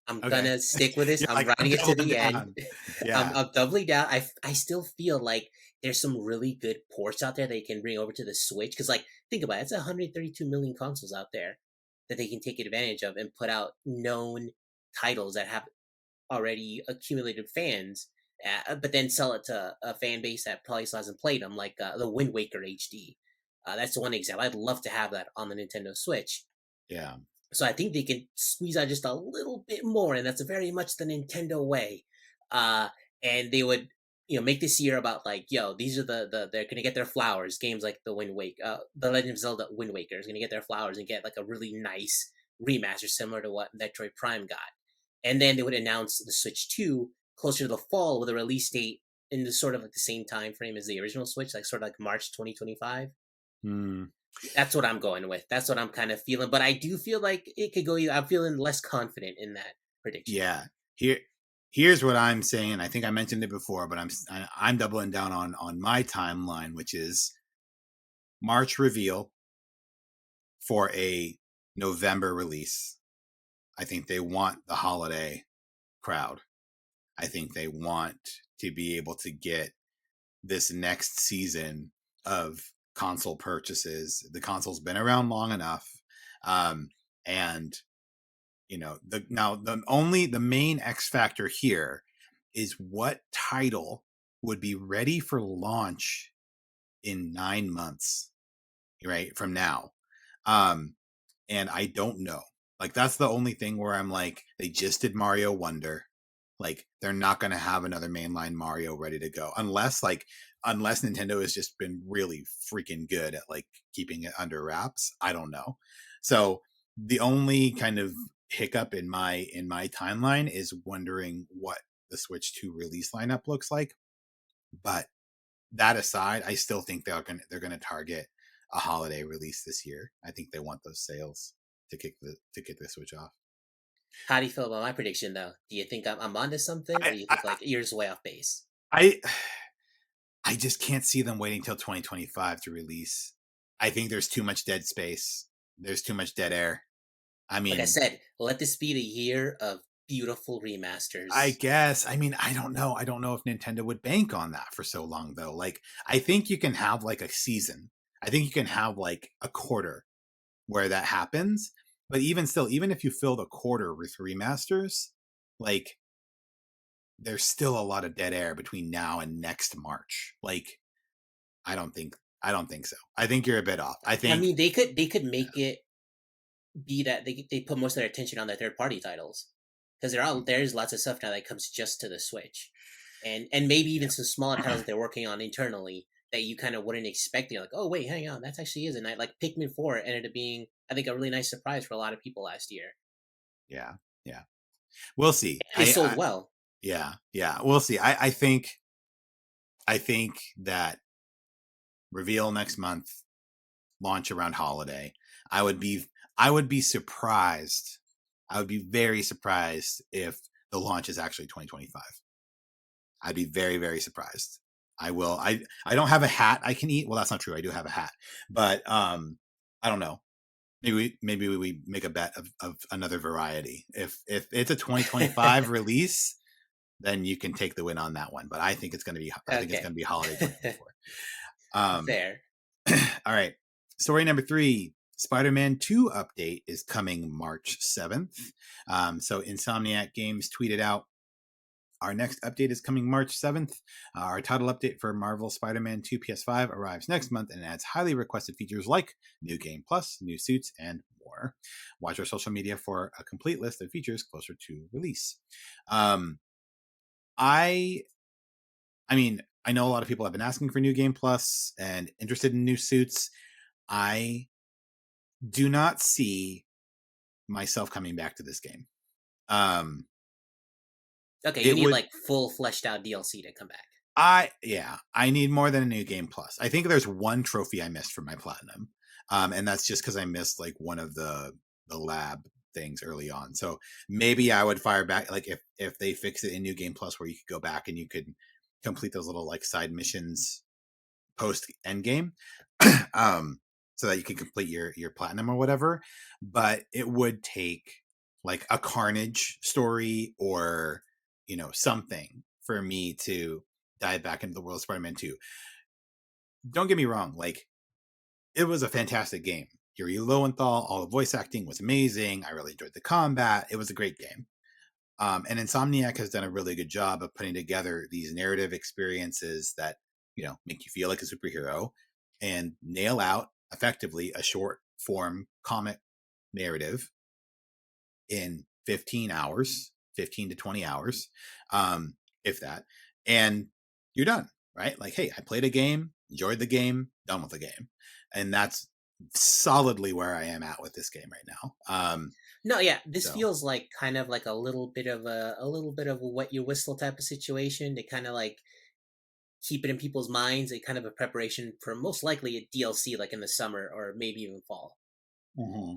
I'm Okay. gonna stick with this. You're I'm like, I'm riding it to doubling the end. down. I'm, Yeah. I'm doubling down. I still feel like there's some really good ports out there they can bring over to the Switch. Because like, think about it, it's 132 million consoles out there that they can take advantage of and put out known titles that have already accumulated fans, but then sell it to a fan base that probably still hasn't played them, like the Wind Waker HD. That's one example. I'd love to have that on the Nintendo Switch. Yeah. So I think they can squeeze out just a little bit more, and that's very much the Nintendo way. Uh, and they would, make this year about like, yo, these are they're gonna get their flowers. Games like the Legend of Zelda Wind Waker is gonna get their flowers and get like a really nice remaster similar to what Metroid Prime got. And then they would announce the Switch 2 closer to the fall with a release date in the sort of like the same time frame as the original Switch, like sort of like March 2025. Hmm. That's what I'm going with. That's what I'm kind of feeling. But I do feel like it could go either. I'm feeling less confident in that prediction. Yeah. Here's what I'm saying. I think I mentioned it before, but I'm doubling down on my timeline, which is March reveal for a November release. I think they want the holiday crowd. I think they want to be able to get this next season of console purchases. The console's been around long enough, and the main X factor here is what title would be ready for launch in 9 months, right from now. Um, and I don't know. Like, that's the only thing where I'm like, they just did Mario Wonder. Like, they're not going to have another mainline Mario ready to go unless Nintendo has just been really freaking good at like keeping it under wraps. I don't know. So the only kind of hiccup in my timeline is wondering what the Switch 2 release lineup looks like. But that aside, I still think they're gonna target a holiday release this year. I think they want those sales to kick the Switch off. How do you feel about my prediction, though? Do you think I'm onto something, or I do you I think like you're just way off base? I, I just can't see them waiting till 2025 to release. I think there's too much dead space. There's too much dead air. I Like I mean, said, let this be the year of beautiful I remasters. guess. I mean, I don't know. I don't know if Nintendo would bank on that for so long, though. Like, I think you can have like a season. I think you can have like a quarter where that happens. But even still, even if you fill the quarter with remasters, like, there's still a lot of dead air between now and next March. Like, I don't think so. I think you're a bit off. I I think mean, they could make it be that they put most of their attention on their third party titles, because there's lots of stuff now that comes just to the Switch, and maybe even some smaller titles that they're working on internally that you kind of wouldn't expect. You're like, oh wait, hang on, that actually is a night. Like Pikmin 4 ended up being, I think, a really nice surprise for a lot of people last year, yeah, yeah. We'll see. and it sold well. Yeah, yeah. We'll see. I think that reveal next month, launch around holiday. I would be surprised. I would be very surprised if the launch is actually 2025. I'd be very, very surprised. I will. I don't have a hat I can eat. Well, that's not true. I do have a hat, but I don't know. Maybe we make a bet of another variety. If it's a 2025 release, then you can take the win on that one. But I think it's going to be holiday 2024. Fair. All right. Story number 3. Spider-Man 2 update is coming March 7th. So Insomniac Games tweeted out, our next update is coming March 7th. Our title update for Marvel Spider-Man 2 PS5 arrives next month and adds highly requested features like New Game Plus, new suits, and more. Watch our social media for a complete list of features closer to release. I mean, I know a lot of people have been asking for New Game Plus and interested in new suits. I do not see myself coming back to this game. Okay, you need like full fleshed out DLC to come back. I need more than a New Game Plus. I think there's one trophy I missed from my platinum, and that's just because I missed like one of the lab things early on. So maybe I would fire back, like if they fix it in New Game Plus where you could go back and you could complete those little like side missions post end game, so that you can complete your platinum or whatever. But it would take like a Carnage story or something for me to dive back into the world of Spider-Man 2. Don't get me wrong, like it was a fantastic game. Yuri Lowenthal, all the voice acting was amazing. I really enjoyed the combat. It was a great game. And Insomniac has done a really good job of putting together these narrative experiences that make you feel like a superhero and nail out effectively a short form comic narrative in 15 hours, 15 to 20 hours, if that, and you're done, right? Like, hey, I played a game, enjoyed the game, done with the game. And that's solidly where I am at with this game right now. No, yeah, this feels like kind of like a little bit of a wet your whistle type of situation to kind of like keep it in people's minds, a kind of a preparation for most likely a DLC like in the summer or maybe even fall. Mm-hmm.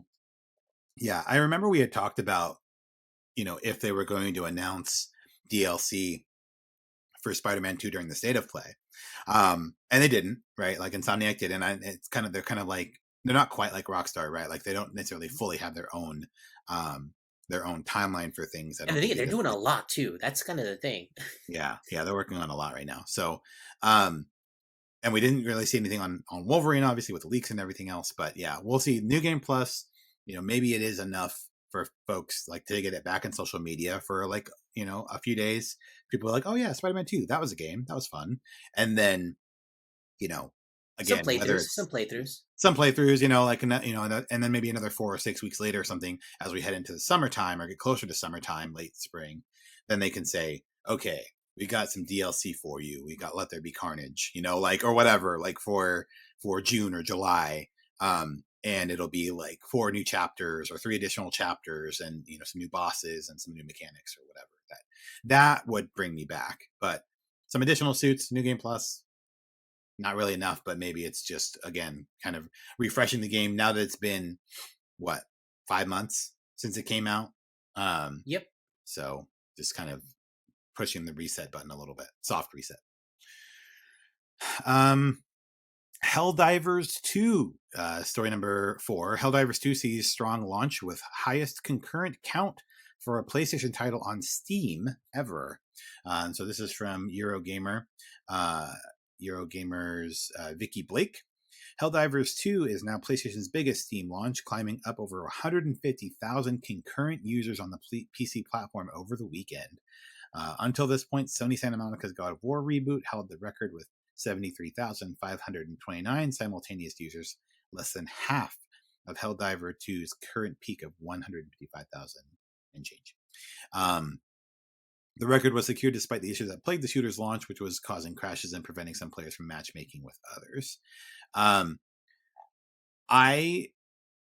Yeah, I remember we had talked about, if they were going to announce DLC for Spider-Man 2 during the state of play. And they didn't, right? Like Insomniac did. And they're kind of like, they're not quite like Rockstar, right? Like they don't necessarily fully have their own timeline for things. And the thing is, they're doing a lot too. That's kind of the thing. Yeah. They're working on a lot right now. So, and we didn't really see anything on Wolverine, obviously, with the leaks and everything else. But yeah, we'll see. New Game Plus, maybe it is enough for folks like to get it back in social media for like, a few days. People are like, oh yeah, Spider-Man 2, that was a game. That was fun. And then, again, some playthroughs, like, and then maybe another 4 or 6 weeks later or something, as we head into the summertime or get closer to summertime, late spring, then they can say, okay, we got some DLC for you. We got Let There Be Carnage, like, or whatever, like for June or July. And it'll be like 4 new chapters or 3 additional chapters and, some new bosses and some new mechanics or whatever. That would bring me back. But some additional suits, New Game Plus, not really enough, but maybe it's just, again, kind of refreshing the game now that it's been, 5 months since it came out? Yep. So just kind of pushing the reset button a little bit. Soft reset. Helldivers 2, story number 4. Helldivers 2 sees strong launch with highest concurrent count for a PlayStation title on Steam ever. So this is from Eurogamer's Vicky Blake. Helldivers 2 is now PlayStation's biggest Steam launch, climbing up over 150,000 concurrent users on the PC platform over the weekend. Until this point, Sony Santa Monica's God of War reboot held the record with 73,529 simultaneous users, less than half of Helldiver 2's current peak of 155,000 and change. The record was secured despite the issues that plagued the shooter's launch, which was causing crashes and preventing some players from matchmaking with others. I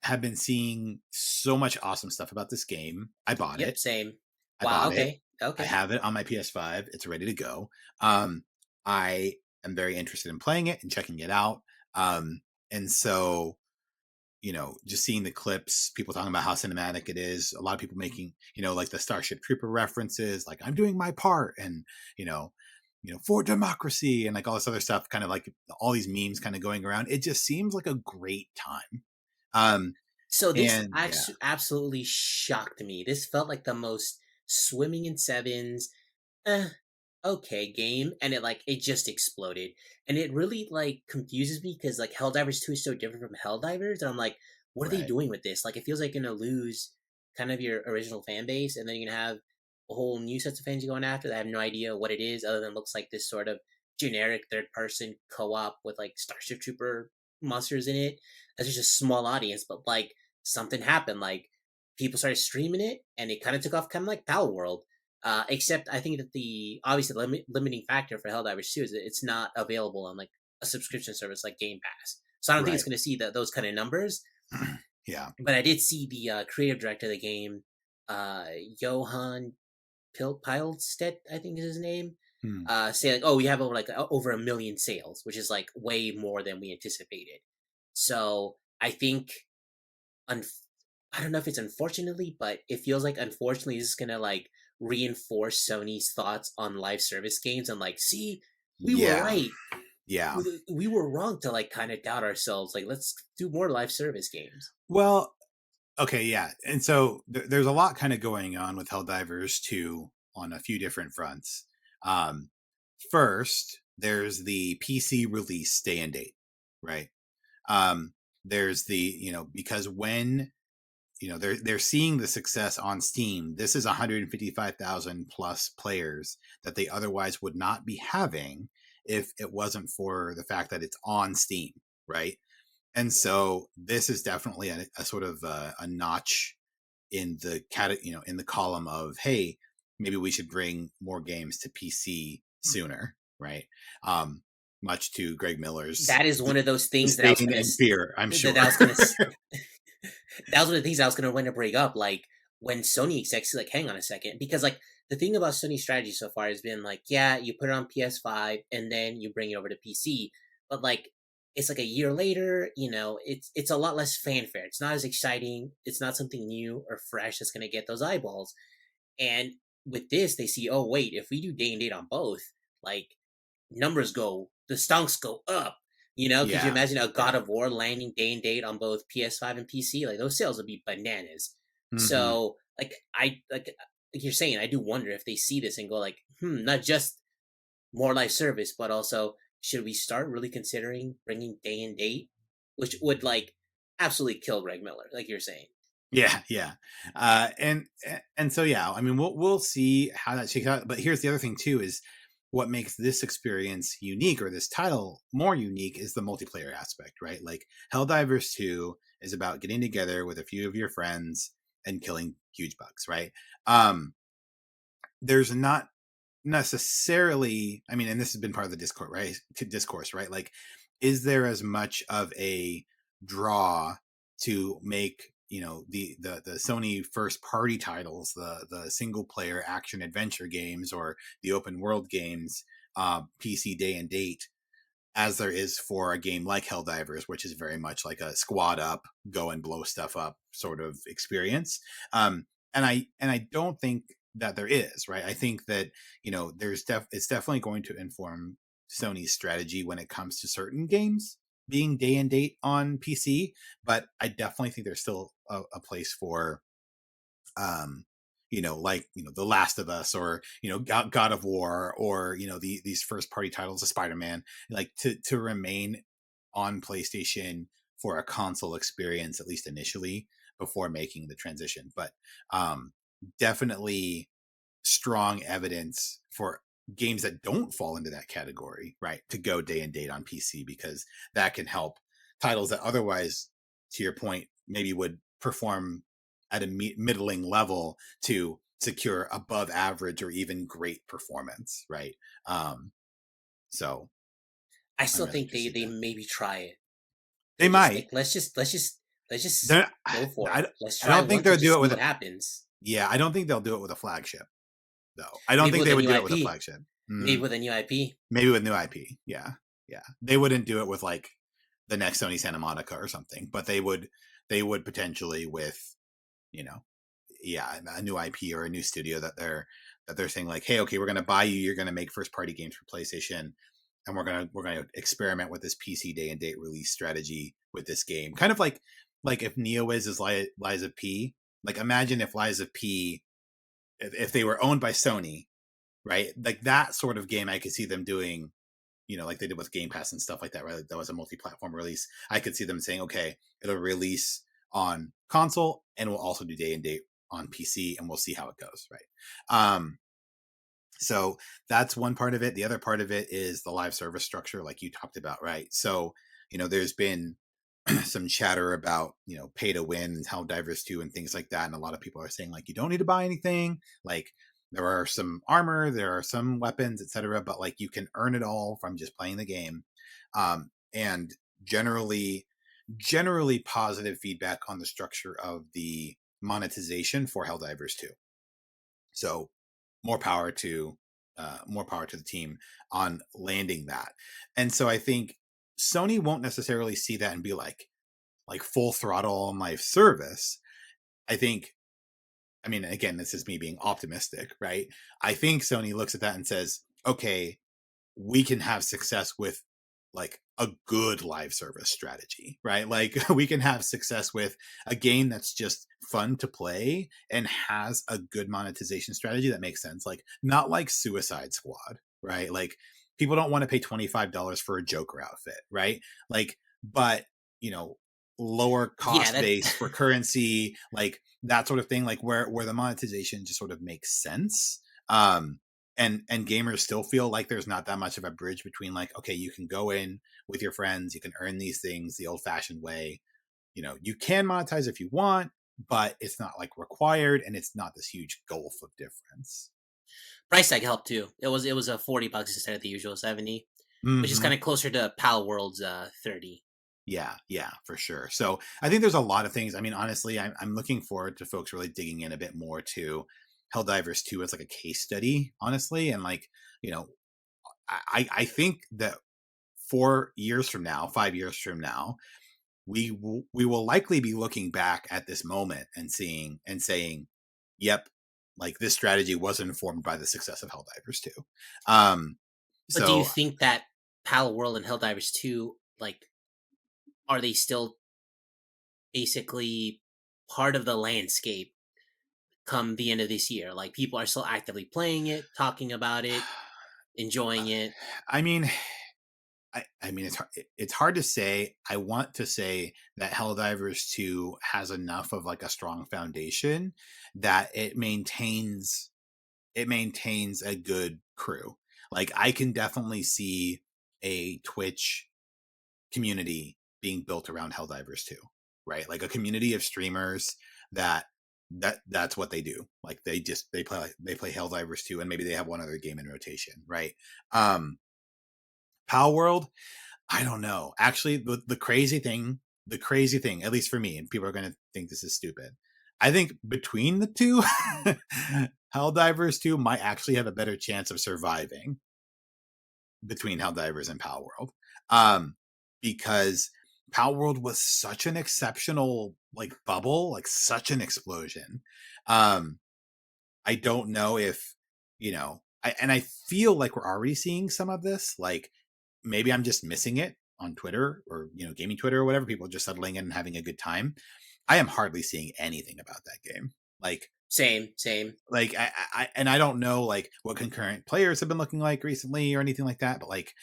have been seeing so much awesome stuff about this game. I bought Yep, it. same. I Wow, bought it. okay. I Okay. have it on my PS5. It's ready to go. I am very interested in playing it and checking it out. And so, just seeing the clips, people talking about how cinematic it is, a lot of people making, like the Starship Trooper references, like I'm doing my part, and for democracy, and like all this other stuff, kind of like all these memes kind of going around. It just seems like a great time. So this And yeah, actually absolutely shocked me. This felt like the most swimming in sevens, eh, okay game, and it just exploded, and it really confuses me because Helldivers 2 is so different from Helldivers, and I'm like, what are they right, doing with this? Like, it feels like you're gonna lose kind of your original fan base, and then you're gonna have a whole new sets of fans you're going after that have no idea what it is other than looks like this sort of generic third person co-op with like Starship Trooper monsters in it. As just a small audience, but something happened. Like, people started streaming it, and it kind of took off, kind of like Power World. Except I think that the obviously limiting factor for Helldivers 2 is that it's not available on like a subscription service like Game Pass. So I don't think it's right, going to see those kind of numbers. yeah, But I did see the creative director of the game, uh, Johan Pilstedt, I think is his name, hmm. say like, "Oh, we have over 1 million sales, which is like way more than we anticipated." So I think, un- I don't know if it's unfortunately, but it feels like unfortunately this is gonna reinforce Sony's thoughts on live service games and see, we were Yeah, right. yeah. We were wrong to kind of doubt ourselves. Like, let's do more live service games. Well, okay, yeah. And so there's a lot kind of going on with Helldivers 2 on a few different fronts. Um, First, there's the PC release day and date, right? There's the, because when, they're seeing the success on Steam, this is 155,000 plus players that they otherwise would not be having if it wasn't for the fact that it's on Steam, right? And so this is definitely a sort of a notch in the in the column of, hey, maybe we should bring more games to PC sooner, right? Much to Greg Miller's That is one of those things that I was disdain gonna and fear, I'm that sure. I was gonna that was one of the things I was gonna want to bring up. Like, when Sony execs like, hang on a second, because the thing about Sony's strategy so far has been like, yeah, you put it on PS5 and then you bring it over to PC, but it's like a year later, it's a lot less fanfare. It's not as exciting. It's not something new or fresh that's gonna get those eyeballs. And with this, they see, oh wait, if we do day and date on both, like, numbers go, the stonks go up. Could you Yeah, imagine a God yeah. of War landing day and date on both PS5 and PC? Like, those sales would be bananas. Hmm. So like you're saying, I do wonder if they see this and go like, not just more live service, but also, should we start really considering bringing day and date, which would absolutely kill Greg Miller, like you're saying. Yeah, yeah. And so yeah, I mean we'll see how that shakes out. But here's the other thing too: is what makes this experience unique, or this title more unique, is the multiplayer aspect, right? Like Helldivers 2 is about getting together with a few of your friends and killing huge bugs, right? There's not necessarily, I mean, and this has been part of the discourse, right? Like, is there as much of a draw to make, the Sony first party titles, the single player action adventure games, or the open world games, PC day and date, as there is for a game like Helldivers, which is very much like a squad up, go and blow stuff up sort of experience. And I don't think that there is, right. I think that it's definitely going to inform Sony's strategy when it comes to certain games being day and date on PC, but I definitely think there's still a place for um The Last of Us, or God of War, or these first party titles of Spider-Man, like to remain on PlayStation for a console experience, at least initially, before making the transition. But definitely strong evidence for games that don't fall into that category, right, to go day and date on PC, because that can help titles that otherwise, to your point, maybe would perform at a middling level to secure above average or even great performance, right? So I I'm still really think they interested. they maybe try it. They They're just like, might. let's just They're, go for it. I, Let's I try don't think once and they'll do just it see with what a. happens. Yeah, I don't think they'll do it with a flagship though. I don't Maybe think with they a would new do it with a IP. flagship. Maybe with a new IP. Maybe with new IP. Yeah, yeah. They wouldn't do it with like the next Sony Santa Monica or something, but they would. They would potentially with, you know, yeah, a new IP or a new studio that they're saying like, hey, okay, we're going to buy you. You're going to make first party games for PlayStation, and we're going to experiment with this PC day and date release strategy with this game. Kind of like if NeoWiz is Lies of P. Like imagine if Lies of P, if they were owned by Sony, right? Like that sort of game, I could see them doing, like they did with Game Pass and stuff like that, right? Like that was a multi-platform release. I could see them saying, okay, it'll release on console and we'll also do day and date on PC, and we'll see how it goes, right? So that's one part of it. The other part of it is the live service structure, like you talked about, right? So, there's been some chatter about, pay to win and Helldivers 2 and things like that. And a lot of people are saying like, you don't need to buy anything. Like there are some armor, there are some weapons, etc. But like you can earn it all from just playing the game. And generally positive feedback on the structure of the monetization for Helldivers 2. So more power to the team on landing that. And so I think Sony won't necessarily see that and be like full throttle on live service. I think, I mean, again, this is me being optimistic, right? I think Sony looks at that and says, okay, we can have success with like a good live service strategy, right? Like we can have success with a game that's just fun to play and has a good monetization strategy that makes sense. Like not like Suicide Squad, right? Like people don't want to pay $25 for a Joker outfit, right? Like, but lower Yeah, cost that base for currency, like that sort of thing, like where the monetization just sort of makes sense. And gamers still feel like there's not that much of a bridge between like, okay, you can go in with your friends, you can earn these things the old fashioned way. You can monetize if you want, but it's not like required, and it's not this huge gulf of difference. price tag helped too. It was a $40 instead of the usual 70, which is Mm-hmm. kind of closer to Pal World's 30. Yeah, for sure. So I think there's a lot of things. I mean, honestly, I'm looking forward to folks really digging in a bit more to Helldivers 2 as like a case study, honestly. And like, I think that 4 years from now, 5 years from now, we will likely be looking back at this moment and saying, yep, like this strategy was informed by the success of Helldivers 2. But do you So think that Pal World and Helldivers 2, like, are they still basically part of the landscape come the end of this year? Like, people are still actively playing it, talking about it, enjoying it. I mean, I mean, it's hard to say. I want to say that Helldivers 2 has enough of like a strong foundation that it maintains a good crew. Like I can definitely see a Twitch community being built around Helldivers 2, right? Like a community of streamers that's what they do. Like they play Helldivers 2, and maybe they have one other game in rotation, right? Pal World, I don't know. Actually, the crazy thing, at least for me, and people are going to think this is stupid. I think between the two, Helldivers 2 might actually have a better chance of surviving between Helldivers and Pal World. Because Pal World was such an exceptional like bubble, like such an explosion. I don't know if, I feel like we're already seeing some of this. Like maybe I'm just missing it on Twitter or, gaming Twitter or whatever, people just settling in and having a good time. I am hardly seeing anything about that game. Same. And I don't know like what concurrent players have been looking like recently or anything like that, but like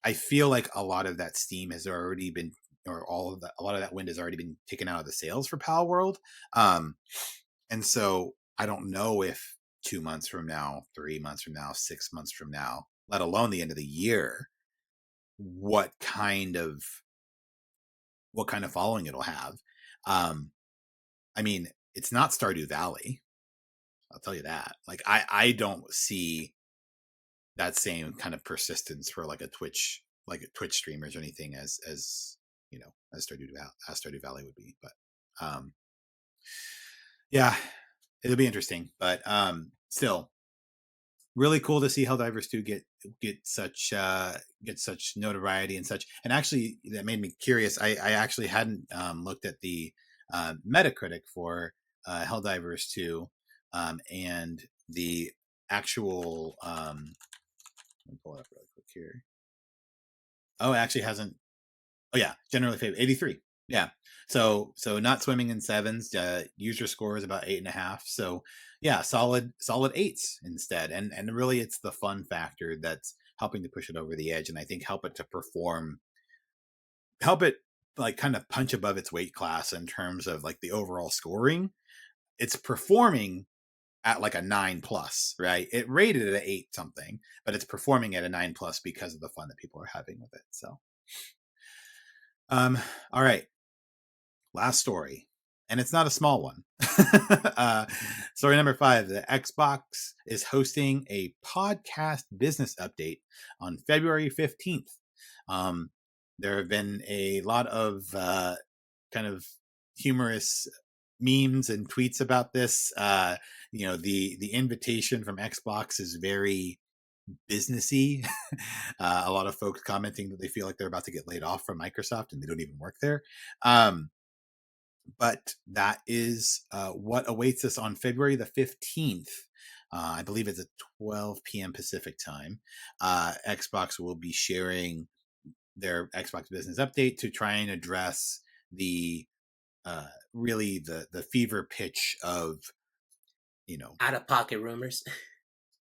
I feel like a lot of that steam has already been, or a lot of that wind has already been taken out of the sails for Pal World. And so I don't know if 2 months from now, 3 months from now, 6 months from now, let alone the end of the year, what kind of following it'll have. I mean, it's not Stardew Valley. I'll tell you that. Like, I don't see that same kind of persistence for like a Twitch streamers or anything as as Stardew Valley would be. But yeah, it'll be interesting. But still, really cool to see Helldivers 2 get such notoriety and such. And actually, that made me curious. I actually hadn't looked at the Metacritic for Helldivers 2 and the actual. Let me pull it up really quick here. Oh, it actually hasn't. Oh yeah, generally favorite 83. Yeah, so not swimming in sevens. User score is about 8.5. So yeah, solid eights instead. And really, it's the fun factor that's helping to push it over the edge, and I think help it like kind of punch above its weight class in terms of like the overall scoring. It's performing at like a 9+, right? It rated at an 8 something, but it's performing at a 9+ because of the fun that people are having with it. So, all right, last story, and it's not a small one. Story number 5: the Xbox is hosting a podcast business update on February 15th. There have been a lot of kind of humorous memes and tweets about this. The invitation from Xbox is very businessy. A lot of folks commenting that they feel like they're about to get laid off from Microsoft and they don't even work there. But that is what awaits us on February the 15th. I believe it's at 12 p.m. Pacific time. Xbox will be sharing their Xbox business update to try and address the really the fever pitch of Out of pocket rumors.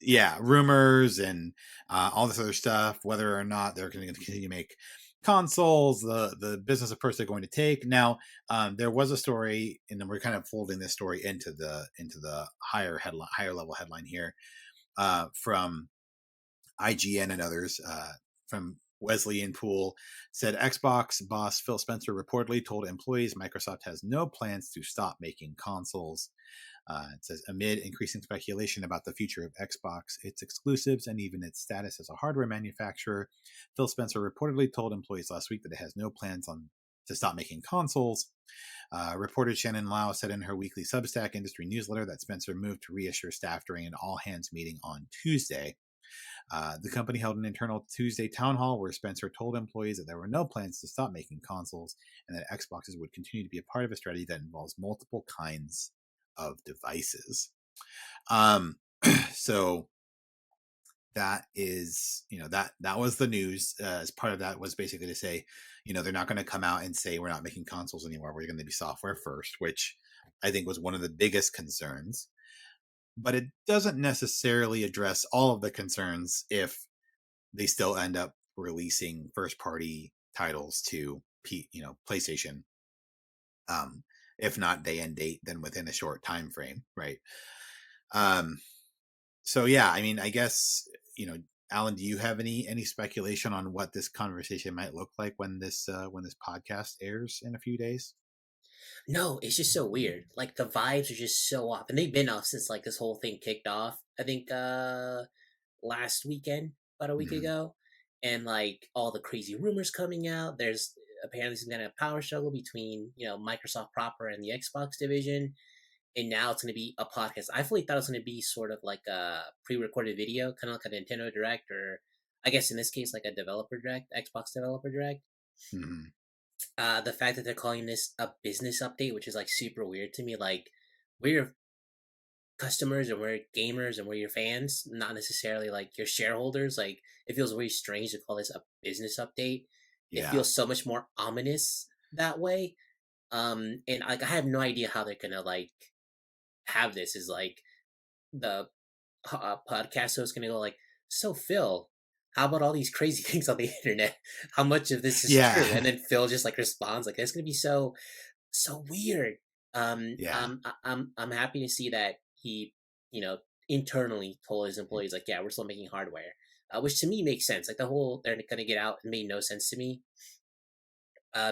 Yeah, rumors and all this other stuff, whether or not they're going to continue to make consoles, the business approach they're going to take. Now, there was a story, and then we're kind of folding this story into the higher level headline here from IGN and others. From Wesley and Poole said Xbox boss Phil Spencer reportedly told employees Microsoft has no plans to stop making consoles. It says, amid increasing speculation about the future of Xbox, its exclusives, and even its status as a hardware manufacturer, Phil Spencer reportedly told employees last week that it has no plans to stop making consoles. Reporter Shannon Lau said in her weekly Substack industry newsletter that Spencer moved to reassure staff during an all-hands meeting on Tuesday. The company held an internal Tuesday town hall where Spencer told employees that there were no plans to stop making consoles and that Xboxes would continue to be a part of a strategy that involves multiple kinds of devices. So that is, that was the news. As part of that was basically to say, they're not going to come out and say we're not making consoles anymore. We're going to be software first, which I think was one of the biggest concerns. But it doesn't necessarily address all of the concerns if they still end up releasing first-party titles to PlayStation. If not day and date, then within a short time frame, right? So yeah, I mean, I guess Alan, do you have any speculation on what this conversation might look like when this podcast airs in a few days? No, it's just so weird. Like the vibes are just so off, and they've been off since like this whole thing kicked off. I think last weekend, about a week Mm-hmm. ago, and like all the crazy rumors coming out. There's apparently some kind of power struggle between Microsoft proper and the Xbox division, and now it's going to be a podcast. I fully thought it was going to be sort of like a pre-recorded video, kind of like a Nintendo Direct, or I guess in this case like a developer direct, Xbox developer direct. Mm-hmm. The fact that they're calling this a business update, which is like super weird to me, like we're your customers and we're gamers and we're your fans, not necessarily like your shareholders. Like it feels very strange to call this a business update. It Yeah. feels so much more ominous that way. And like I have no idea how they're gonna like have this. Is like the podcast host gonna go like, so Phil, how about all these crazy things on the internet? How much of this is true? Yeah. And then Phil just like responds like, that's gonna be so weird. Yeah. I'm happy to see that he internally told his employees like, yeah, we're still making hardware, which to me makes sense. Like the whole they're going to get out made no sense to me,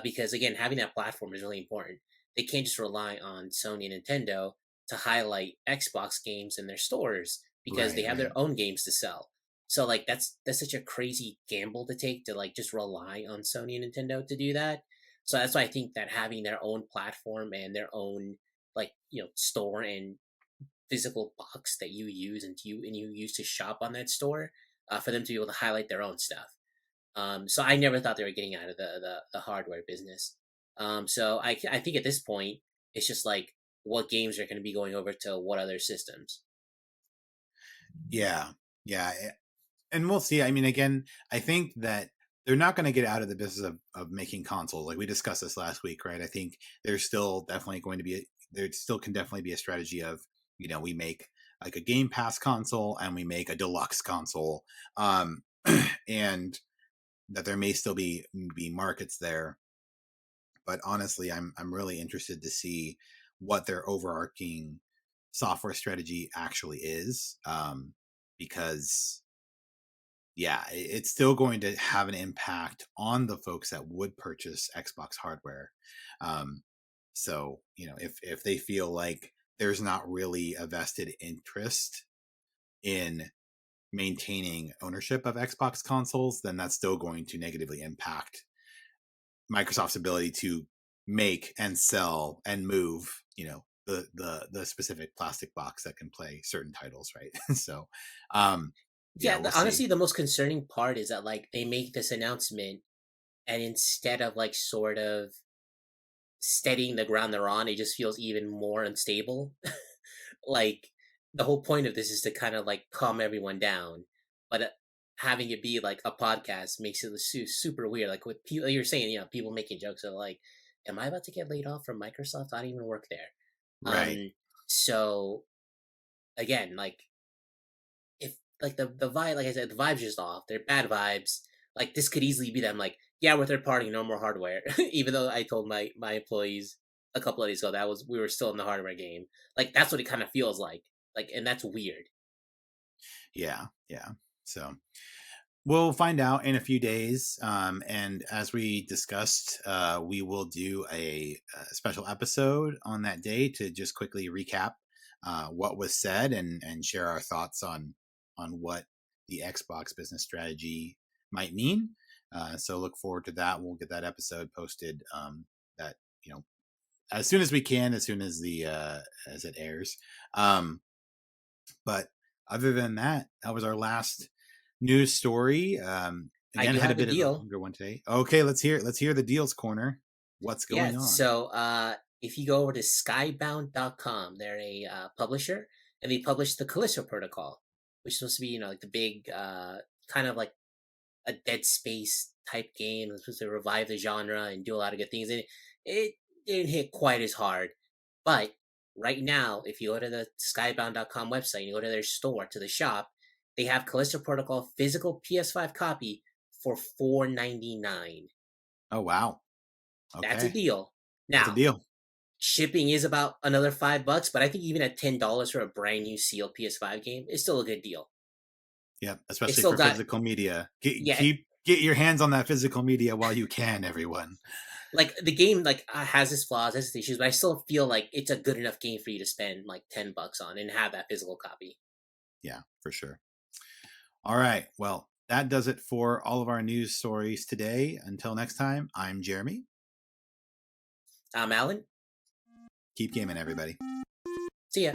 because again, having that platform is really important. They can't just rely on Sony and Nintendo to highlight Xbox games in their stores because they Right, have right. their own games to sell. So like that's such a crazy gamble to take to like just rely on Sony and Nintendo to do that. So that's why I think that having their own platform and their own like store and physical box that you use and you use to shop on that store, for them to be able to highlight their own stuff. So I never thought they were getting out of the hardware business. So I think at this point it's just like what games are going to be going over to what other systems. Yeah, yeah, and we'll see. I mean, again, I think that they're not going to get out of the business of making consoles. Like we discussed this last week, right? I think there's still definitely going to be there still can definitely be a strategy of we make like a Game Pass console and we make a deluxe console, and that there may still be markets there. But honestly, I'm really interested to see what their overarching software strategy actually is, because yeah, it's still going to have an impact on the folks that would purchase Xbox hardware. Um, so if they feel like there's not really a vested interest in maintaining ownership of Xbox consoles, then that's still going to negatively impact Microsoft's ability to make and sell and move, the specific plastic box that can play certain titles, right? So, yeah, Yeah, we'll see. honestly, the most concerning part is that like they make this announcement, and instead of like sort of steadying the ground they're on, it just feels even more unstable. Like the whole point of this is to kind of like calm everyone down, but having it be like a podcast makes it super weird. Like with people, you're saying, people making jokes are like, "Am I about to get laid off from Microsoft? I don't even work there." Right. Um, so again, like if like the vibe, like I said, the vibes just off. They're bad vibes. Like this could easily be them. Like, yeah, we're third party, no more hardware. Even though I told my employees a couple of days ago that was we were still in the hardware game. Like that's what it kind of feels like. Like, and that's weird. Yeah. Yeah. So we'll find out in a few days. And as we discussed, we will do a special episode on that day to just quickly recap what was said and share our thoughts on what the Xbox business strategy might mean. So look forward to that. We'll get that episode posted. That as soon as we can, as soon as the as it airs. But other than that, that was our last news story. I Again, do had a have a bit of a deal. longer one today. Okay, let's hear the deals corner. What's Yeah. going on? So if you go over to skybound.com, they're a publisher, and they publish the Callisto Protocol, which is supposed to be like the big kind of like a Dead Space type game. It's supposed to revive the genre and do a lot of good things. And it didn't hit quite as hard. But right now, if you go to the skybound.com website and you go to their store, to the shop, they have Callisto Protocol physical PS5 copy for $4.99. Oh wow. That's a Okay, deal. that's a Now, deal. shipping is about another $5, but I think even at $10 for a brand new sealed PS5 game is still a good deal. Yeah, It's especially still for got physical media. yeah, Get your hands on that physical media while you can, everyone. like the game like has its flaws, has its issues, but I still feel like it's a good enough game for you to spend like $10 on and have that physical copy. Yeah, for sure. All right. Well, that does it for all of our news stories today. Until next time, I'm Jeremy. Alan, Keep gaming, everybody. see ya.